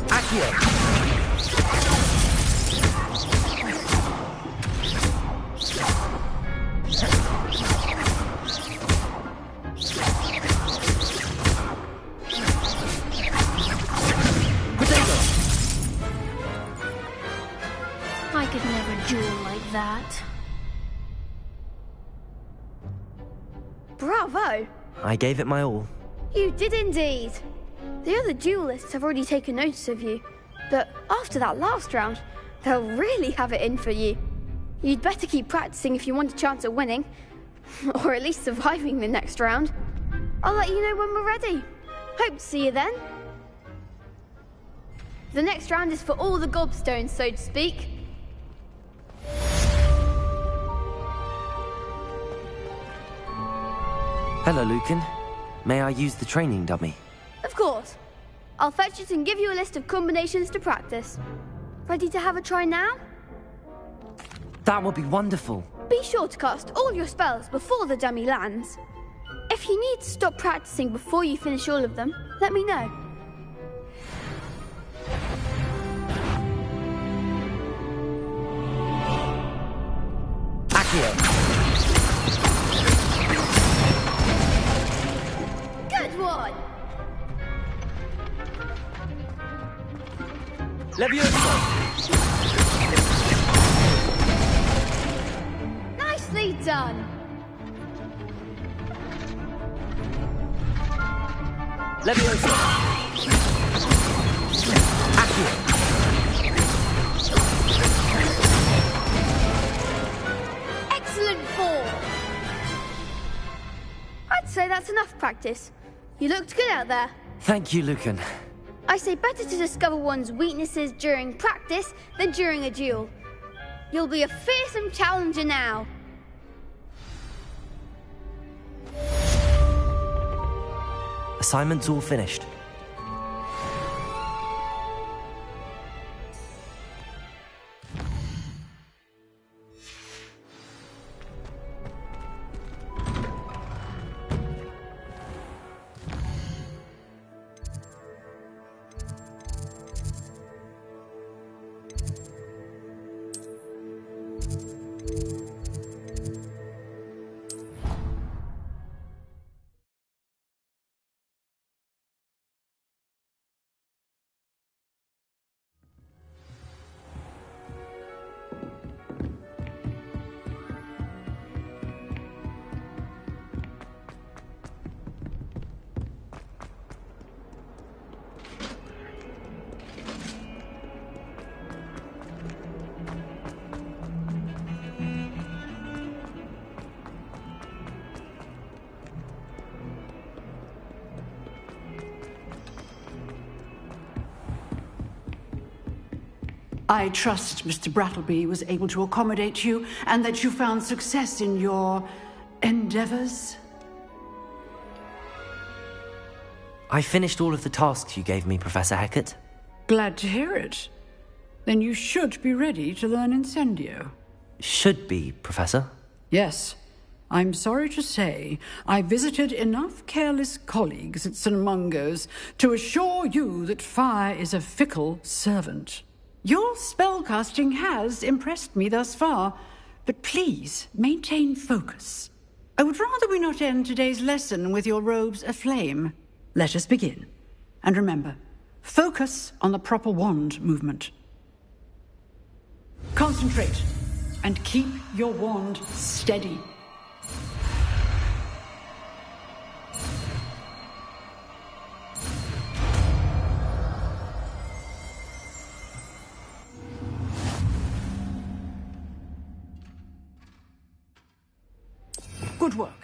A: Accio.
D: I could never duel like that.
U: Bravo!
A: I gave it my all.
U: You did indeed. The other duelists have already taken notice of you, but after that last round, they'll really have it in for you. You'd better keep practicing if you want a chance at winning, or at least surviving the next round. I'll let you know when we're ready. Hope to see you then. The next round is for all the gobstones, so to speak.
A: Hello, Lucan. May I use the training dummy?
U: Of course. I'll fetch it and give you a list of combinations to practice. Ready to have a try now?
A: That would be wonderful.
U: Be sure to cast all your spells before the dummy lands. If you need to stop practicing before you finish all of them, let me know.
A: Accio.
U: Good one!
A: Leviosa.
U: Nicely done!
A: Leviosa. Accio.
U: Excellent form! I'd say that's enough practice. You looked good out there.
A: Thank you, Lucan.
U: I say better to discover one's weaknesses during practice than during a duel. You'll be a fearsome challenger now.
A: Assignment's all finished.
S: I trust Mr. Brattleby was able to accommodate you and that you found success in your endeavors.
A: I finished all of the tasks you gave me, Professor Hecat.
S: Glad to hear it. Then you should be ready to learn Incendio.
A: Should be, Professor.
S: Yes. I'm sorry to say, I visited enough careless colleagues at St. Mungo's to assure you that fire is a fickle servant. Your spellcasting has impressed me thus far, but please maintain focus. I would rather we not end today's lesson with your robes aflame. Let us begin. And remember, focus on the proper wand movement. Concentrate, and keep your wand steady. Good work.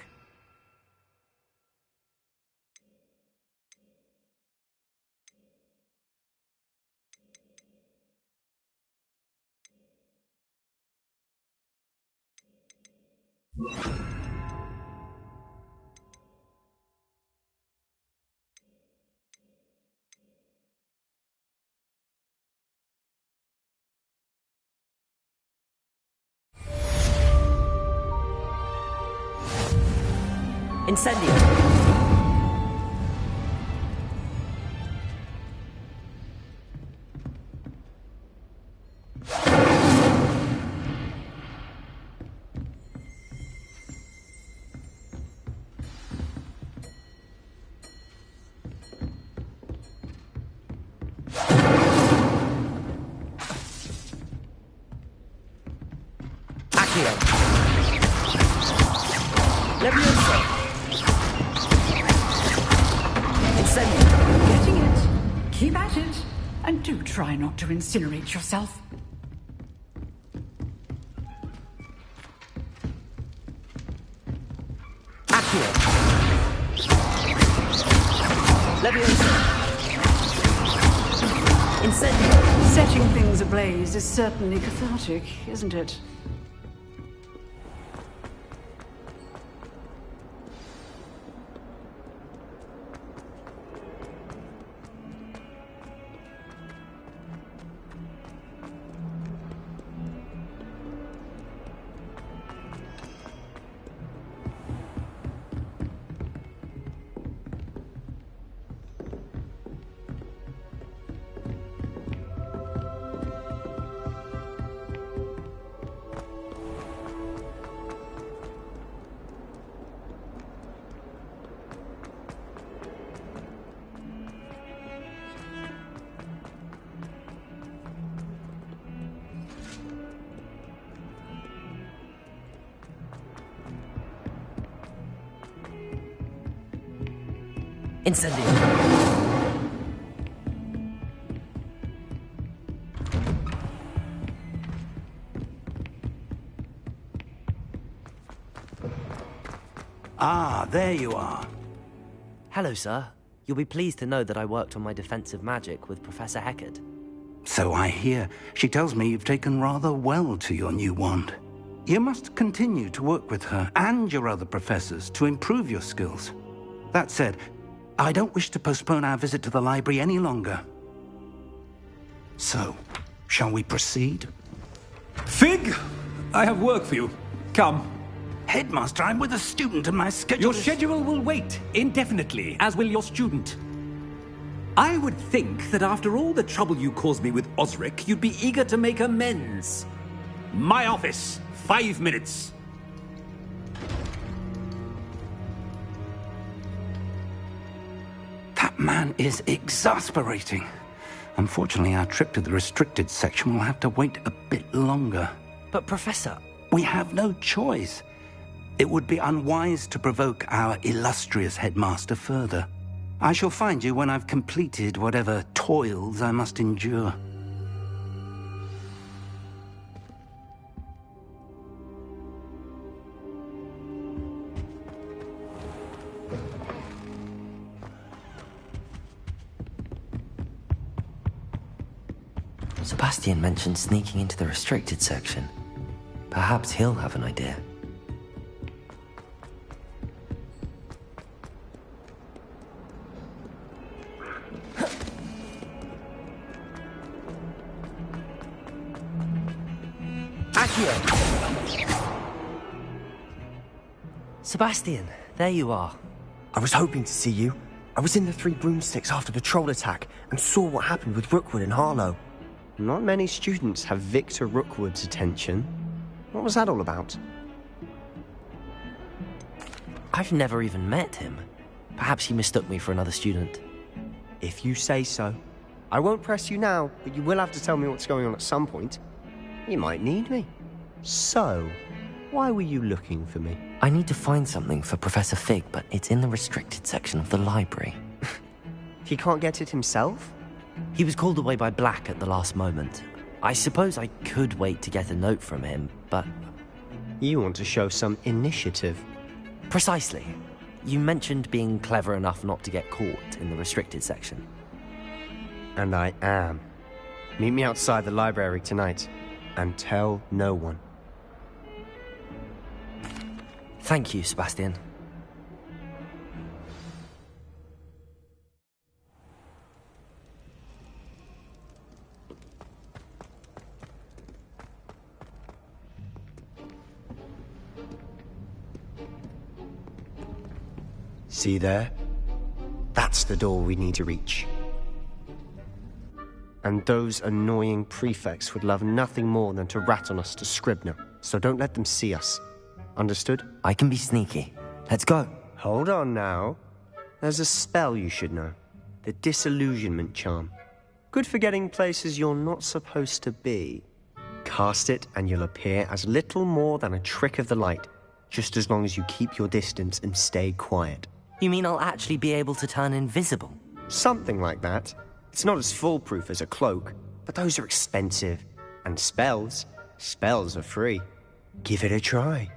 A: Incendio!
S: Getting it. Keep at it. And do try not to incinerate yourself. Setting things ablaze is certainly cathartic, isn't it?
A: Incendio!
R: Ah, there you are.
A: Hello, sir. You'll be pleased to know that I worked on my defensive magic with Professor Hecat.
R: So I hear. She tells me you've taken rather well to your new wand. You must continue to work with her and your other professors to improve your skills. That said, I don't wish to postpone our visit to the library any longer. So, shall we proceed?
C: Fig! I have work for you. Come.
R: Headmaster, I'm with a student and my schedule
C: Your schedule will wait indefinitely, as will your student. I would think that after all the trouble you caused me with Osric, you'd be eager to make amends. My office, 5 minutes.
R: That man is exasperating. Unfortunately, our trip to the restricted section will have to wait a bit longer.
A: But, Professor...
R: We have no choice. It would be unwise to provoke our illustrious headmaster further. I shall find you when I've completed whatever toils I must endure.
A: Sebastian mentioned sneaking into the restricted section. Perhaps he'll have an idea. Sebastian, there you are.
T: I was hoping to see you. I was in the Three Broomsticks after the troll attack and saw what happened with Rookwood and Harlow. Not many students have Victor Rookwood's attention. What was that all about?
A: I've never even met him. Perhaps he mistook me for another student.
T: If you say so. I won't press you now, but you will have to tell me what's going on at some point. You might need me. So, why were you looking for me?
A: I need to find something for Professor Fig, but it's in the restricted section of the library.
T: He can't get it himself?
A: He was called away by Black at the last moment. I suppose I could wait to get a note from him, but...
T: You want to show some initiative.
A: Precisely. You mentioned being clever enough not to get caught in the restricted section.
T: And I am. Meet me outside the library tonight, and tell no one.
A: Thank you, Sebastian.
T: See there? That's the door we need to reach. And those annoying prefects would love nothing more than to rat on us to Scribner, so don't let them see us. Understood?
A: I can be sneaky. Let's go.
T: Hold on now. There's a spell you should know. The Disillusionment Charm. Good for getting places you're not supposed to be. Cast it and you'll appear as little more than a trick of the light, just as long as you keep your distance and stay quiet.
A: You mean I'll actually be able to turn invisible?
T: Something like that. It's not as foolproof as a cloak, but those are expensive. And spells are free. Give it a try.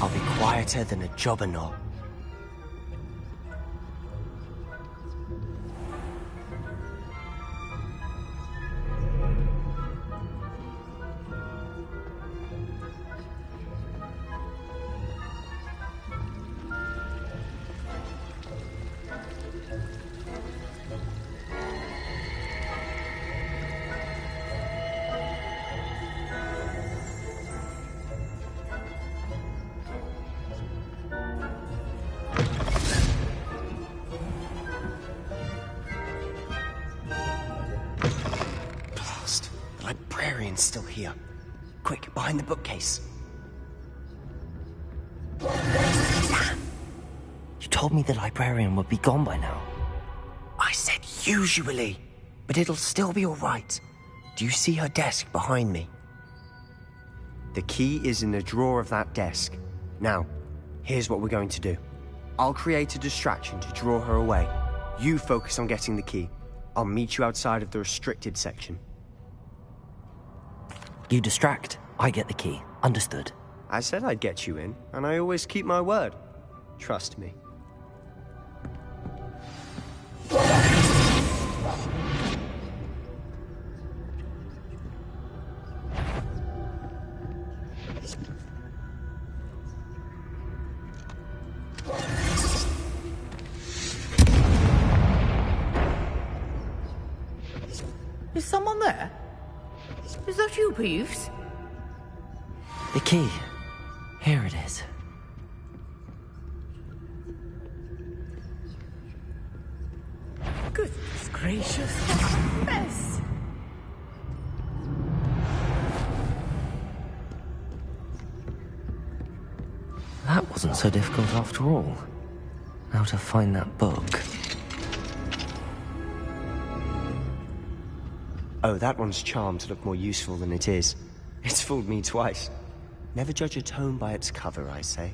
T: I'll be quieter than a jobberknoll. Quick, behind the bookcase.
A: Damn. You told me the librarian would be gone by now.
T: I said usually, but it'll still be all right. Do you see her desk behind me? The key is in the drawer of that desk. Now, here's what we're going to do. I'll create a distraction to draw her away. You focus on getting the key. I'll meet you outside of the restricted section.
A: You distract, I get the key. Understood.
T: I said I'd get you in, and I always keep my word. Trust me.
F: Is someone there? Is that you, Peeves?
A: The key. Here it is.
F: Goodness gracious, what a mess!
A: That wasn't so difficult after all. How to find that book.
T: Oh, that one's charmed to look more useful than it is. It's fooled me twice. Never judge a tome by its cover, I say.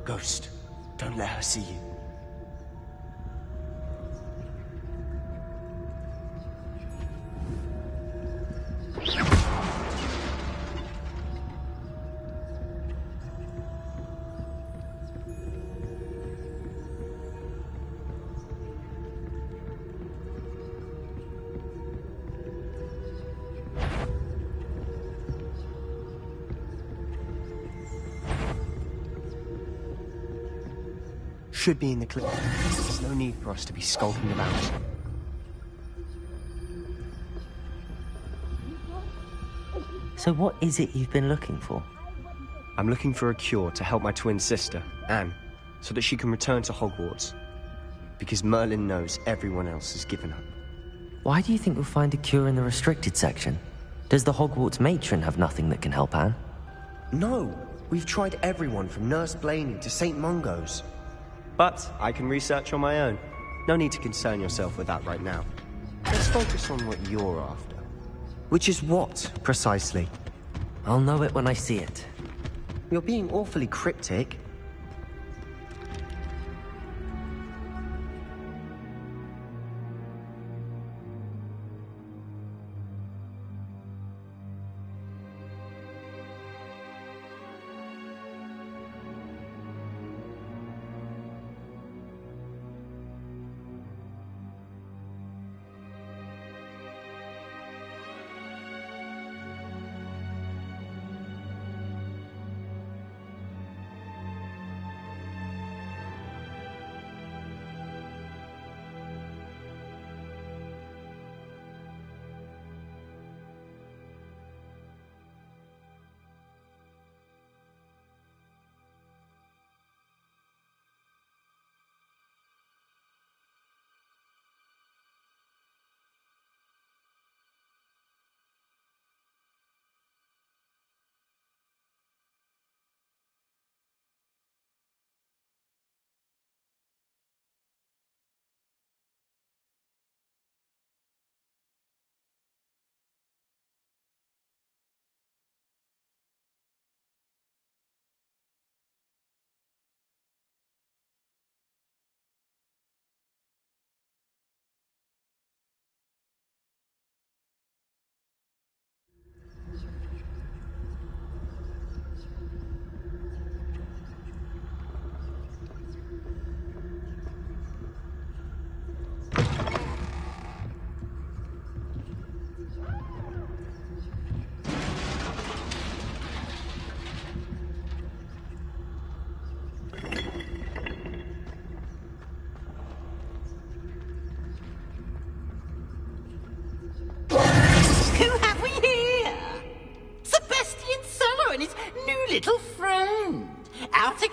T: Ghost, don't let her see you. Should be in the clip. There's no need for us to be skulking about.
A: So what is it you've been looking for?
T: I'm looking for a cure to help my twin sister, Anne, so that she can return to Hogwarts. Because Merlin knows everyone else has given up.
A: Why do you think we'll find a cure in the restricted section? Does the Hogwarts matron have nothing that can help Anne?
T: No! We've tried everyone from Nurse Blaney to St. Mungo's. But I can research on my own. No need to concern yourself with that right now. Let's focus on what you're after. Which is what, precisely?
A: I'll know it when I see it.
T: You're being awfully cryptic.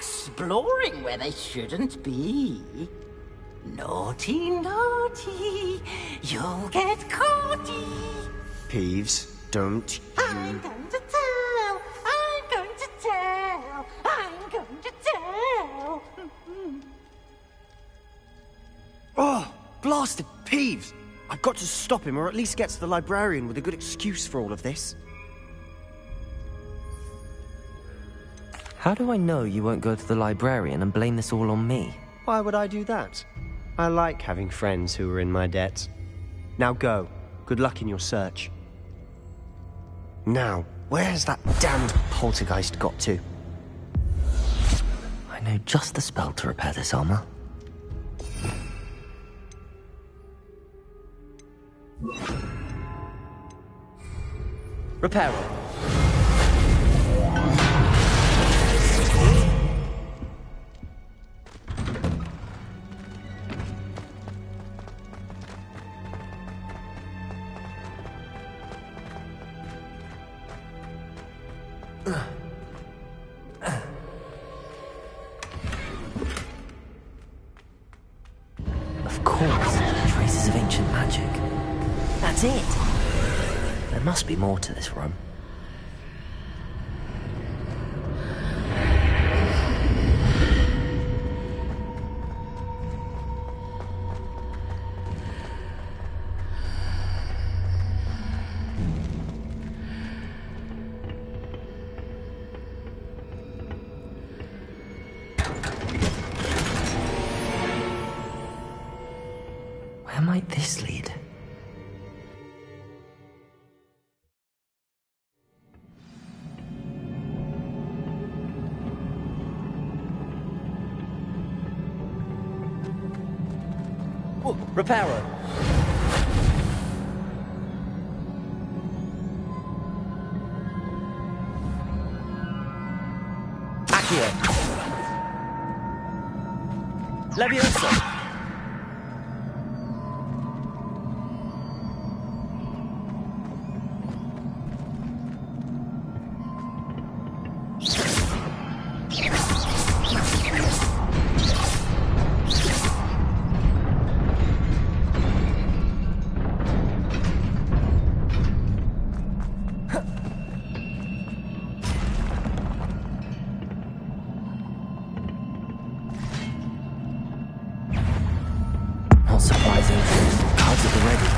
J: exploring where they shouldn't be. Naughty, naughty, you'll get caughty.
T: Peeves, don't you...
J: I'm going to tell, I'm going to tell, I'm going to tell.
T: Oh, blasted Peeves! I've got to stop him, or at least get to the librarian with a good excuse for all of this.
A: How do I know you won't go to the librarian and blame this all on me?
T: Why would I do that? I like having friends who are in my debt. Now go. Good luck in your search. Now, where's that damned poltergeist got to?
A: I know just the spell to repair this armor. Repair it. Of course, traces of ancient magic. That's it. There must be more to this room. Where might this lead? Oh, Reparo! Accio! Leviosa! Not surprising. Cards at the ready.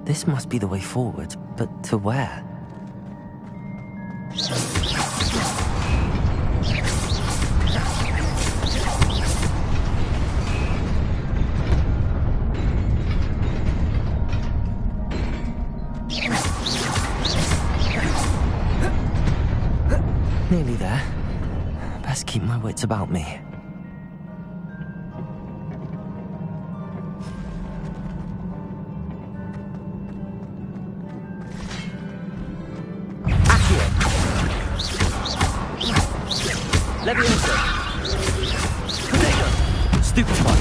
A: This must be the way forward, but to where? Nearly there. Best keep my wits about me. Leviosa! Protego! Stupefy!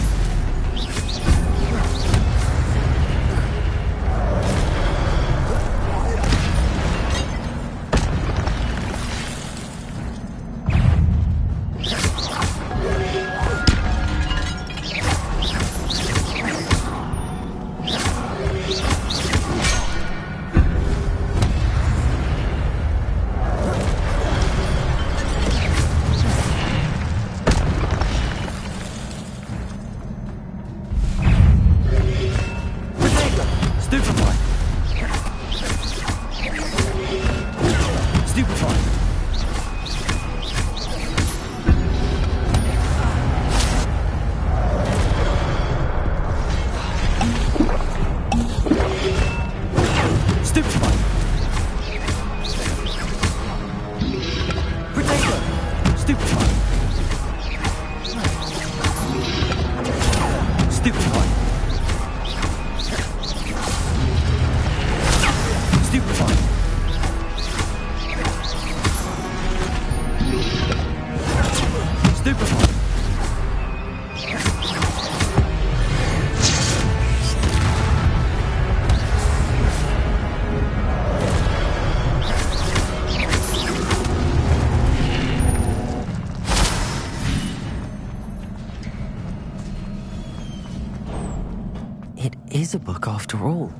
A: is a book after all.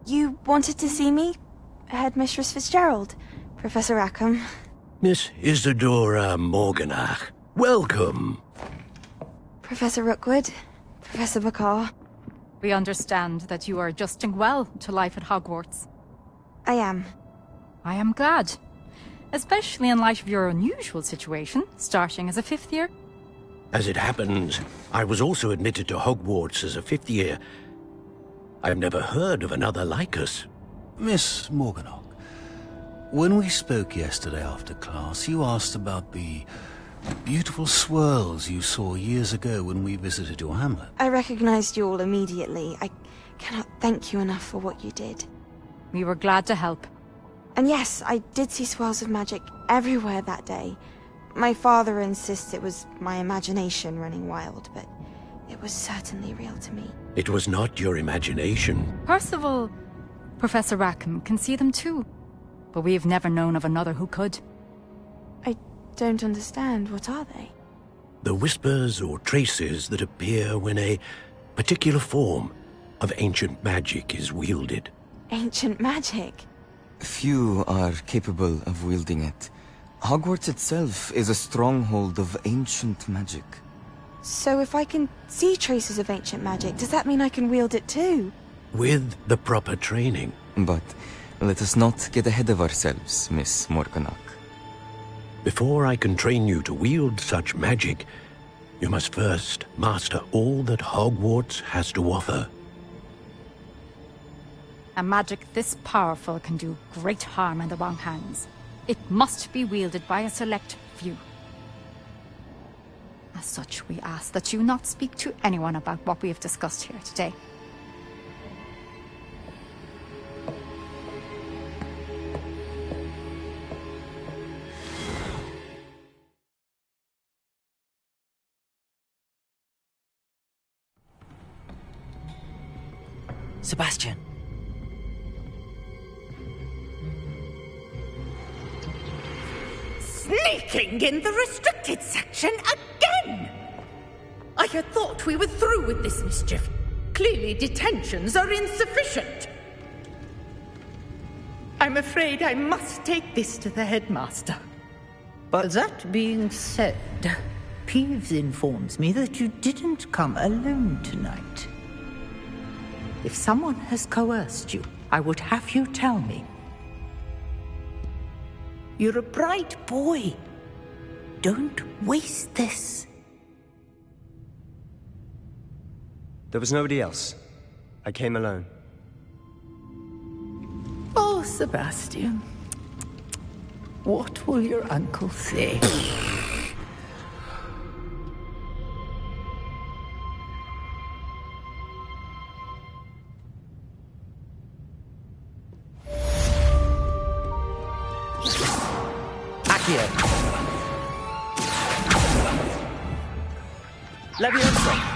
B: You wanted to see me? Headmistress Fitzgerald? Professor Rackham?
P: Miss Isadora Morganach, welcome.
B: Professor Rookwood? Professor Bakar?
K: We understand that you are adjusting well to life at Hogwarts.
B: I am.
K: I am glad. Especially in light of your unusual situation, starting as a 5th year.
P: As it happens, I was also admitted to Hogwarts as a 5th year. I've never heard of another like us.
L: Miss Morganach, when we spoke yesterday after class, you asked about the beautiful swirls you saw years ago when we visited your hamlet.
B: I recognized you all immediately. I cannot thank you enough for what you did.
K: We were glad to help.
B: And yes, I did see swirls of magic everywhere that day. My father insists it was my imagination running wild, but it was certainly real to me.
P: It was not your imagination.
K: Percival, Professor Rackham can see them too. But we have never known of another who could.
B: I don't understand. What are they?
P: The whispers or traces that appear when a particular form of ancient magic is wielded.
B: Ancient magic?
W: Few are capable of wielding it. Hogwarts itself is a stronghold of ancient magic.
B: So if I can see traces of ancient magic, does that mean I can wield it too?
P: With the proper training.
W: But let us not get ahead of ourselves, Miss Morganach.
P: Before I can train you to wield such magic, you must first master all that Hogwarts has to offer.
K: A magic this powerful can do great harm in the wrong hands. It must be wielded by a select few. As such, we ask that you not speak to anyone about what we have discussed here today.
A: Sebastian.
F: Sneaking in the restricted section again! I had thought we were through with this mischief. Clearly detentions are insufficient. I'm afraid I must take this to the headmaster. But that being said,
I: Peeves informs me that you didn't come alone tonight. If someone has coerced you, I would have you tell me. You're a bright boy. Don't waste this.
T: There was nobody else. I came alone.
I: Oh, Sebastian. What will your uncle say?
A: Accio. Leviosa.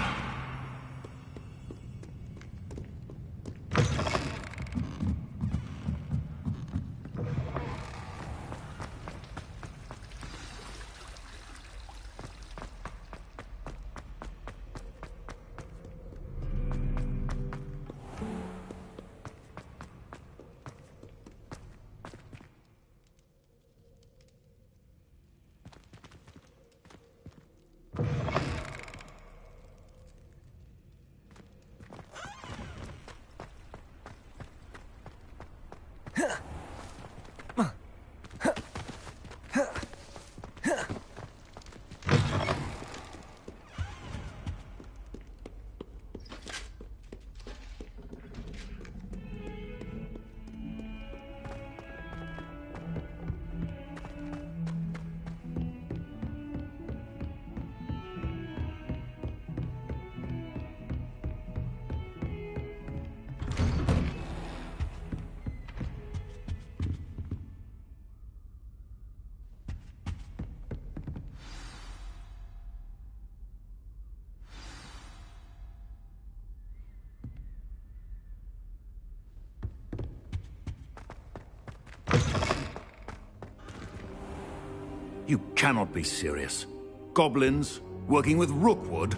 P: You cannot be serious. Goblins working with Rookwood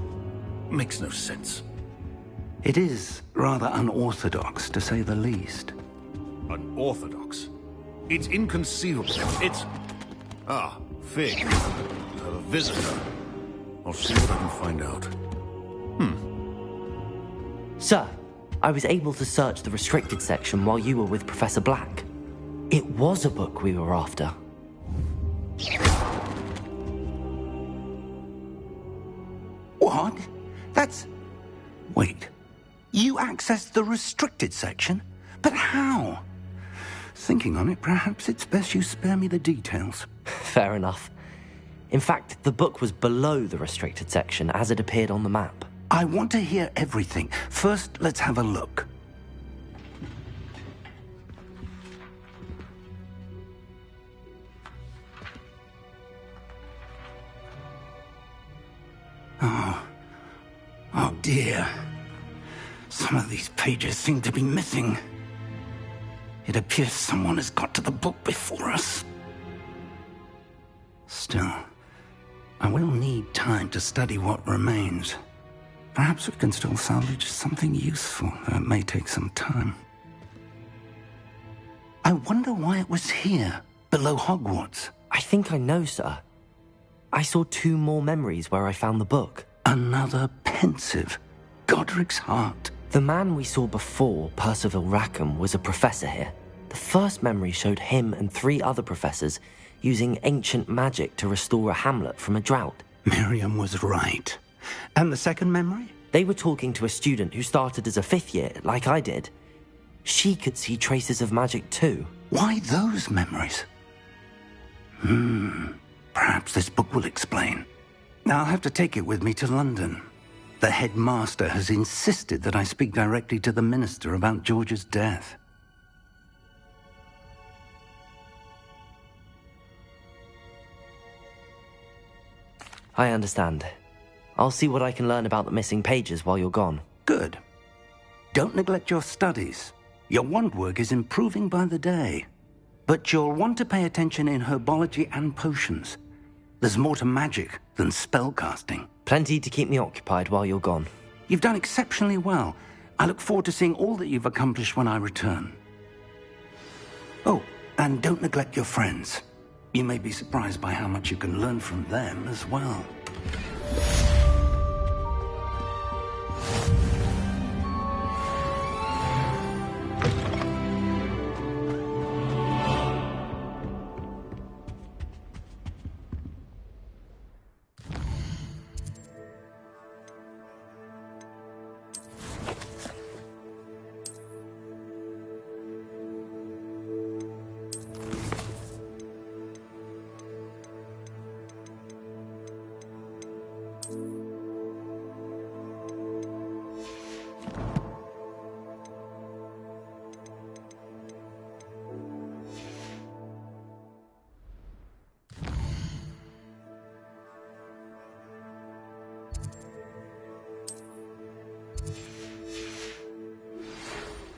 P: makes no sense.
R: It is rather unorthodox, to say the least.
P: Unorthodox? It's inconceivable. It's... Ah, Fig. You have a visitor. I'll see what I can find out.
A: Sir, I was able to search the restricted section while you were with Professor Black. It was a book we were after.
R: What? That's... Wait. You accessed the restricted section? But how? Thinking on it, perhaps it's best you spare me the details.
A: Fair enough. In fact, the book was below the restricted section as it appeared on the map.
R: I want to hear everything. First, let's have a look. Oh dear. Some of these pages seem to be missing. It appears someone has got to the book before us. Still, I will need time to study what remains. Perhaps we can still salvage something useful, though it may take some time. I wonder why it was here, below Hogwarts.
A: I think I know, sir. I saw 2 more memories where I found the book.
R: Another pensive. Godric's heart.
A: The man we saw before, Percival Rackham, was a professor here. The first memory showed him and 3 other professors using ancient magic to restore a hamlet from a drought.
R: Miriam was right. And the second memory?
A: They were talking to a student who started as a 5th year, like I did. She could see traces of magic too.
R: Why those memories? Perhaps this book will explain. Now I'll have to take it with me to London. The headmaster has insisted that I speak directly to the minister about George's death.
A: I understand. I'll see what I can learn about the missing pages while you're gone.
R: Good. Don't neglect your studies. Your wand work is improving by the day. But you'll want to pay attention in herbology and potions. There's more to magic than spellcasting.
A: Plenty to keep me occupied while you're gone.
R: You've done exceptionally well. I look forward to seeing all that you've accomplished when I return. Oh, and don't neglect your friends. You may be surprised by how much you can learn from them as well.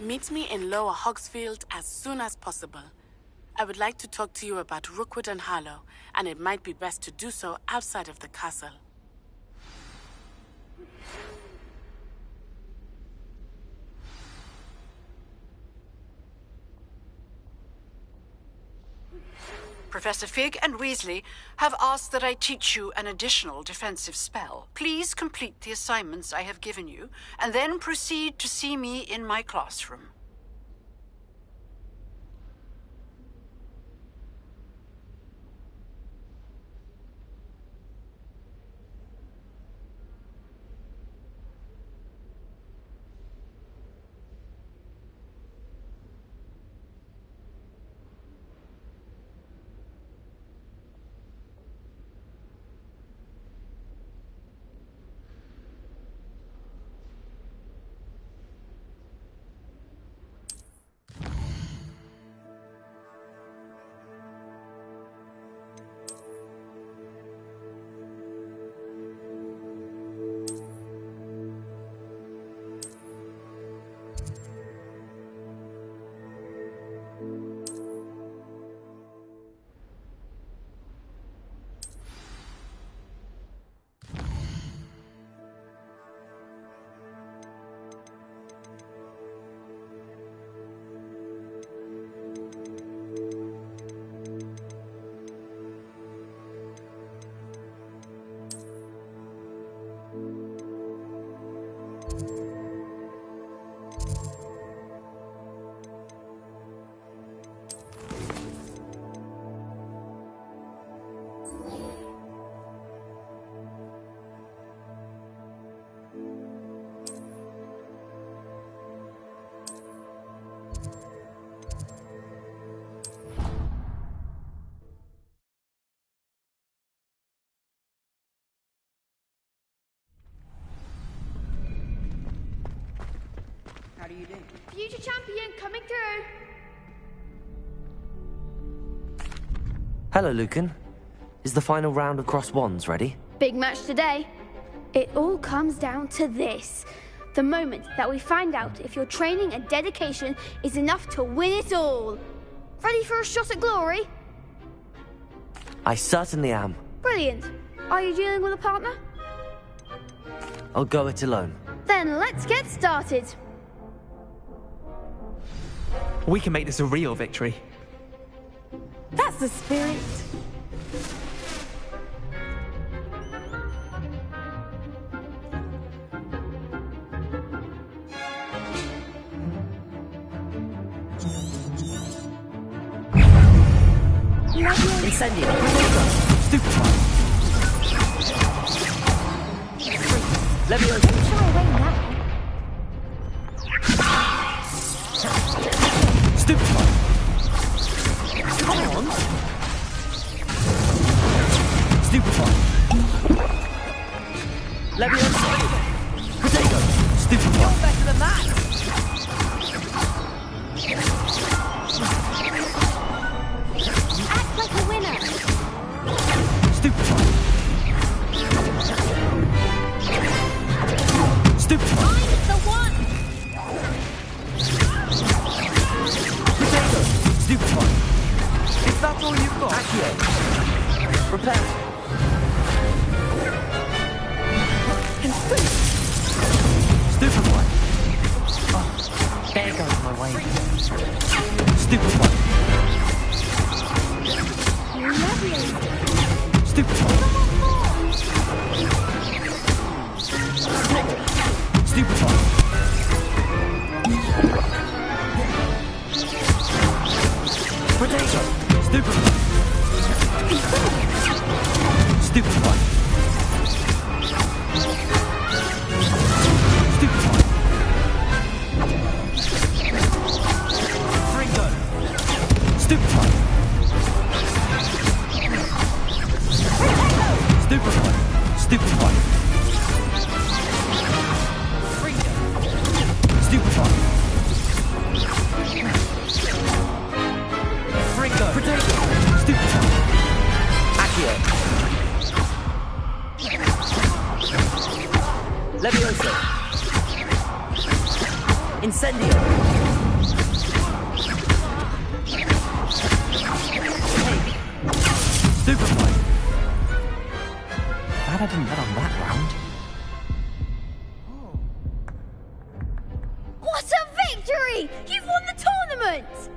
N: Meet me in Lower Hogsfield as soon as possible. I would like to talk to you about Rookwood and Harlow, and it might be best to do so outside of the castle.
S: Professor Fig and Weasley have asked that I teach you an additional defensive spell. Please complete the assignments I have given you, and then proceed to see me in my classroom.
U: How do you do? Future champion coming through.
A: Hello, Lucan. Is the final round of cross wands ready?
U: Big match today. It all comes down to this. The moment that we find out if your training and dedication is enough to win it all. Ready for a shot at glory?
A: I certainly am.
U: Brilliant. Are you dealing with a partner?
A: I'll go it alone.
U: Then let's get started.
O: We can make this a real victory.
U: That's the spirit.
A: Incendio. Stupefy. Leviosa.
U: Don't shy away now.
A: Stupefy. Come on. Stupefy. Leviosa. Potato. Stupefy.
U: You're better than that. Act like a winner.
A: Stupefy. Stupefy.
U: I'm the one.
A: Potato. Stupefy.
O: Is that all you've got?
A: Accio. Prepare. Stupefy.
E: Oh, there goes my way.
A: Stupefy.
U: Lovely.
A: Stupefy.
U: Come on, more.
A: Stupefy! Stupefy! Stupefy! Stupefy! Fringo! Potato! Stupefy! Accio! Levioso! Incendio! Stupefy! Glad I didn't bet on that round.
U: What a victory! You've won the tournament!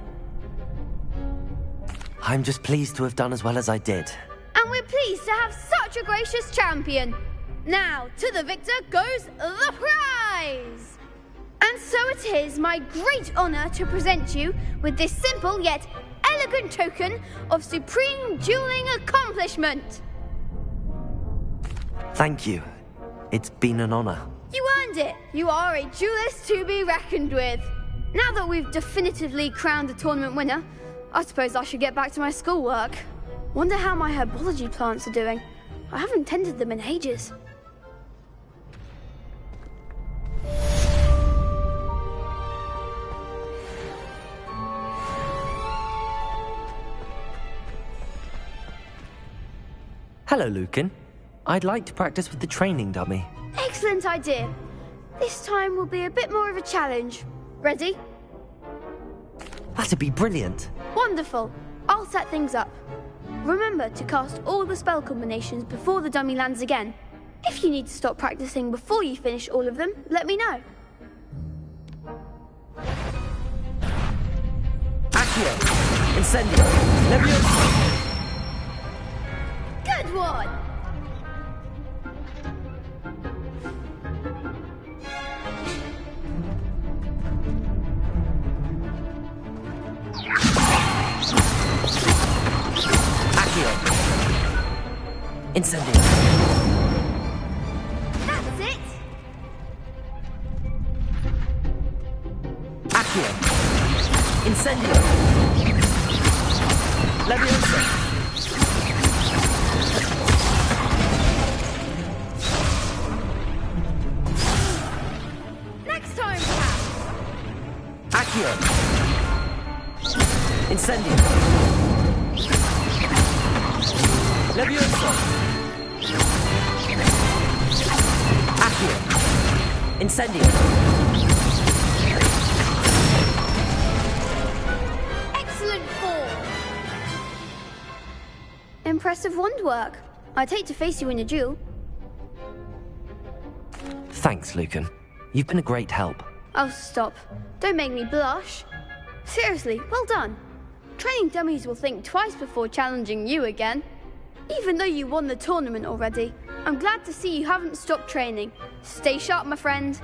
A: I'm just pleased to have done as well as I did.
U: And we're pleased to have such a gracious champion. Now, to the victor goes the prize! And so it is my great honour to present you with this simple yet elegant token of supreme dueling accomplishment.
A: Thank you. It's been an honour.
U: You earned it. You are a duelist to be reckoned with. Now that we've definitively crowned the tournament winner, I suppose I should get back to my schoolwork. Wonder how my herbology plants are doing. I haven't tended them in ages.
A: Hello, Lucan. I'd like to practice with the training dummy.
U: Excellent idea. This time will be a bit more of a challenge. Ready?
A: That'd be brilliant.
U: Wonderful. I'll set things up. Remember to cast all the spell combinations before the dummy lands again. If you need to stop practicing before you finish all of them, let me know.
A: Accio! Incendio! Levioso!
U: Good one!
A: Accio! Incendio!
U: That's it!
A: Accio! Incendio! Levioso!
U: Next time, perhaps!
A: Accio! Incendio! Levioso! Accio! Incendio!
U: Excellent form! Impressive wand work. I'd hate to face you in a duel.
A: Thanks, Lucan. You've been a great help.
U: Oh, stop. Don't make me blush. Seriously, well done. Training dummies will think twice before challenging you again. Even though you won the tournament already, I'm glad to see you haven't stopped training. Stay sharp, my friend.